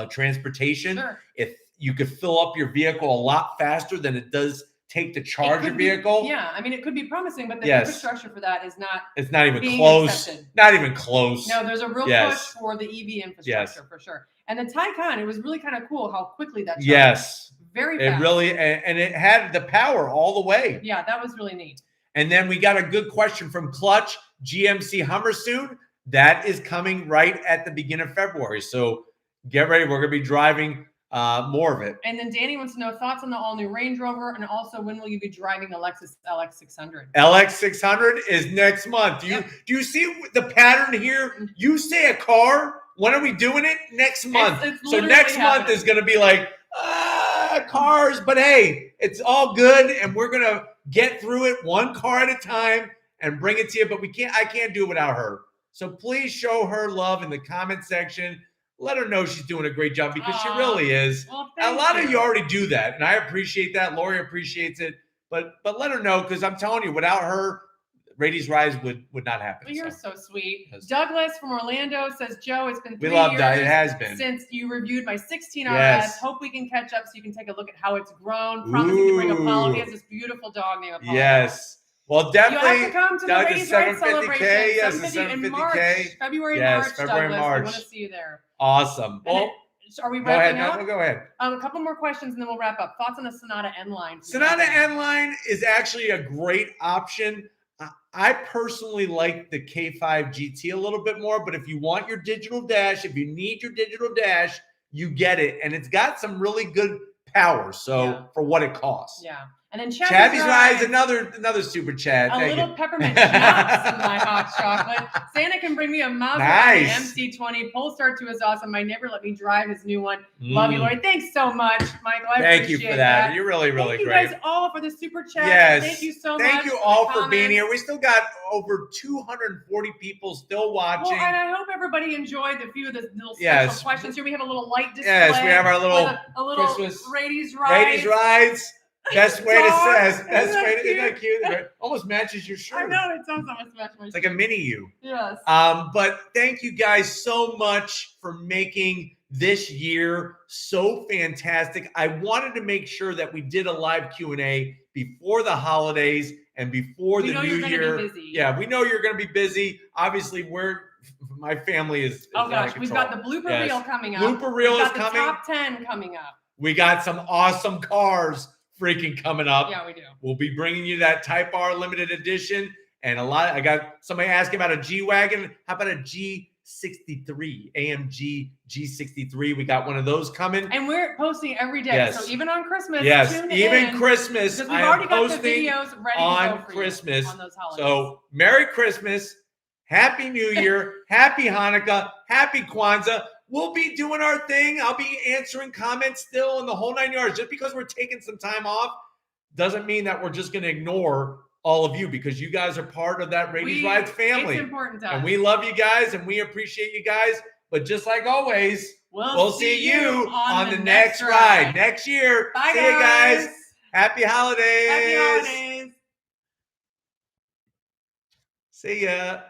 transportation. Sure. If you could fill up your vehicle a lot faster than it does take to charge your vehicle. Yeah, I mean, it could be promising, but the Yes. infrastructure for that is not. It's not even being close. accepted. Not even close. No, there's a real Yes. push for the EV infrastructure Yes. for sure. And the Taycan, it was really kind of cool how quickly that charged. Yes. Very fast. It really, and it had the power all the way. Yeah, that was really neat. And then we got a good question from Clutch, GMC Hummer soon. That is coming right at the beginning of February. So get ready. We're going to be driving more of it. And then Danny wants to know thoughts on the all-new Range Rover, and also when will you be driving the Lexus LX600? LX600 is next month. Do you see the pattern here? You say a car. When are we doing it? Next month. It's so next month is going to be like cars, but hey, it's all good, and we're going to get through it one car at a time and bring it to you. But I can't do it without her. So please show her love in the comment section. Let her know she's doing a great job because she really is. Well, a lot of you already do that, and I appreciate that. Lori appreciates it, but let her know because I'm telling you, without her, Raiti's Rise would not happen. Well, you're so sweet. Yes. Douglas from Orlando says, Joe, it's been 3 We love years that. It has been since you reviewed my 16 Yes. RS. Hope we can catch up so you can take a look at how it's grown. Promising to bring Apollo. He has this beautiful dog named Apollo. Yes. Well, definitely. You have to come to the Raiti's Ride celebration. Yes, the 750 in 750K. March, February, Yes, March, February, Douglas. March. We want to see you there. Awesome. Well, are we go ahead. wrapping up? No, go ahead. A couple more questions and then we'll wrap up. Thoughts on the Sonata N Line? Sonata N Line is actually a great option. I personally like the K5 GT a little bit more, but if you want your digital dash, if you need your digital dash, you get it. And it's got some really good power. So for what it costs. Yeah. And then Chabby's Rise, another super chat. A little peppermint schnapps in my hot chocolate. Santa can bring me a Mazda MC20. Polestar 2 is awesome. My neighbor let me drive his new one. Love you, Lori. Thanks so much, Michael. I Thank appreciate you for that. You're really, really great. great. Thank you guys all for the super chat. Yes. Thank you so much. Thank you all for being here. We still got over 240 people still watching. Well, and I hope everybody enjoyed a few of the little special questions here. We have a little light display. Yes, we have our little Christmas Raiti's Rides. Raiti's Rides. Best way to say it. Isn't that cute? It almost matches your shirt. I know, it sounds almost match my shirt. It's like a mini you. Yes. But thank you guys so much for making this year so fantastic. I wanted to make sure that we did a live Q&A before the holidays and before the new year. Yeah, we know you're going to be busy. Obviously, my family is oh gosh, we've got the blooper reel coming up. Blooper reel is coming. The top 10 coming up. We got some awesome cars freaking coming up. Yeah, we do. We'll be bringing you that Type R limited edition and I got somebody asking about a G-Wagon. How about a G63, AMG G63? We got one of those coming. And we're posting every day. Yes. So even on Christmas, even Christmas, we've I already am got the posting videos ready on to go for Christmas. You on those holidays. So Merry Christmas, Happy New Year, Happy Hanukkah, Happy Kwanzaa. We'll be doing our thing. I'll be answering comments still in the whole 9 yards. Just because we're taking some time off doesn't mean that we're just going to ignore all of you because you guys are part of that Raiti's Rides family. It's important to us. And we love you guys and we appreciate you guys. But just like always, we'll see you on the next ride next year. Bye, see you guys. Happy holidays. Happy holidays. See ya.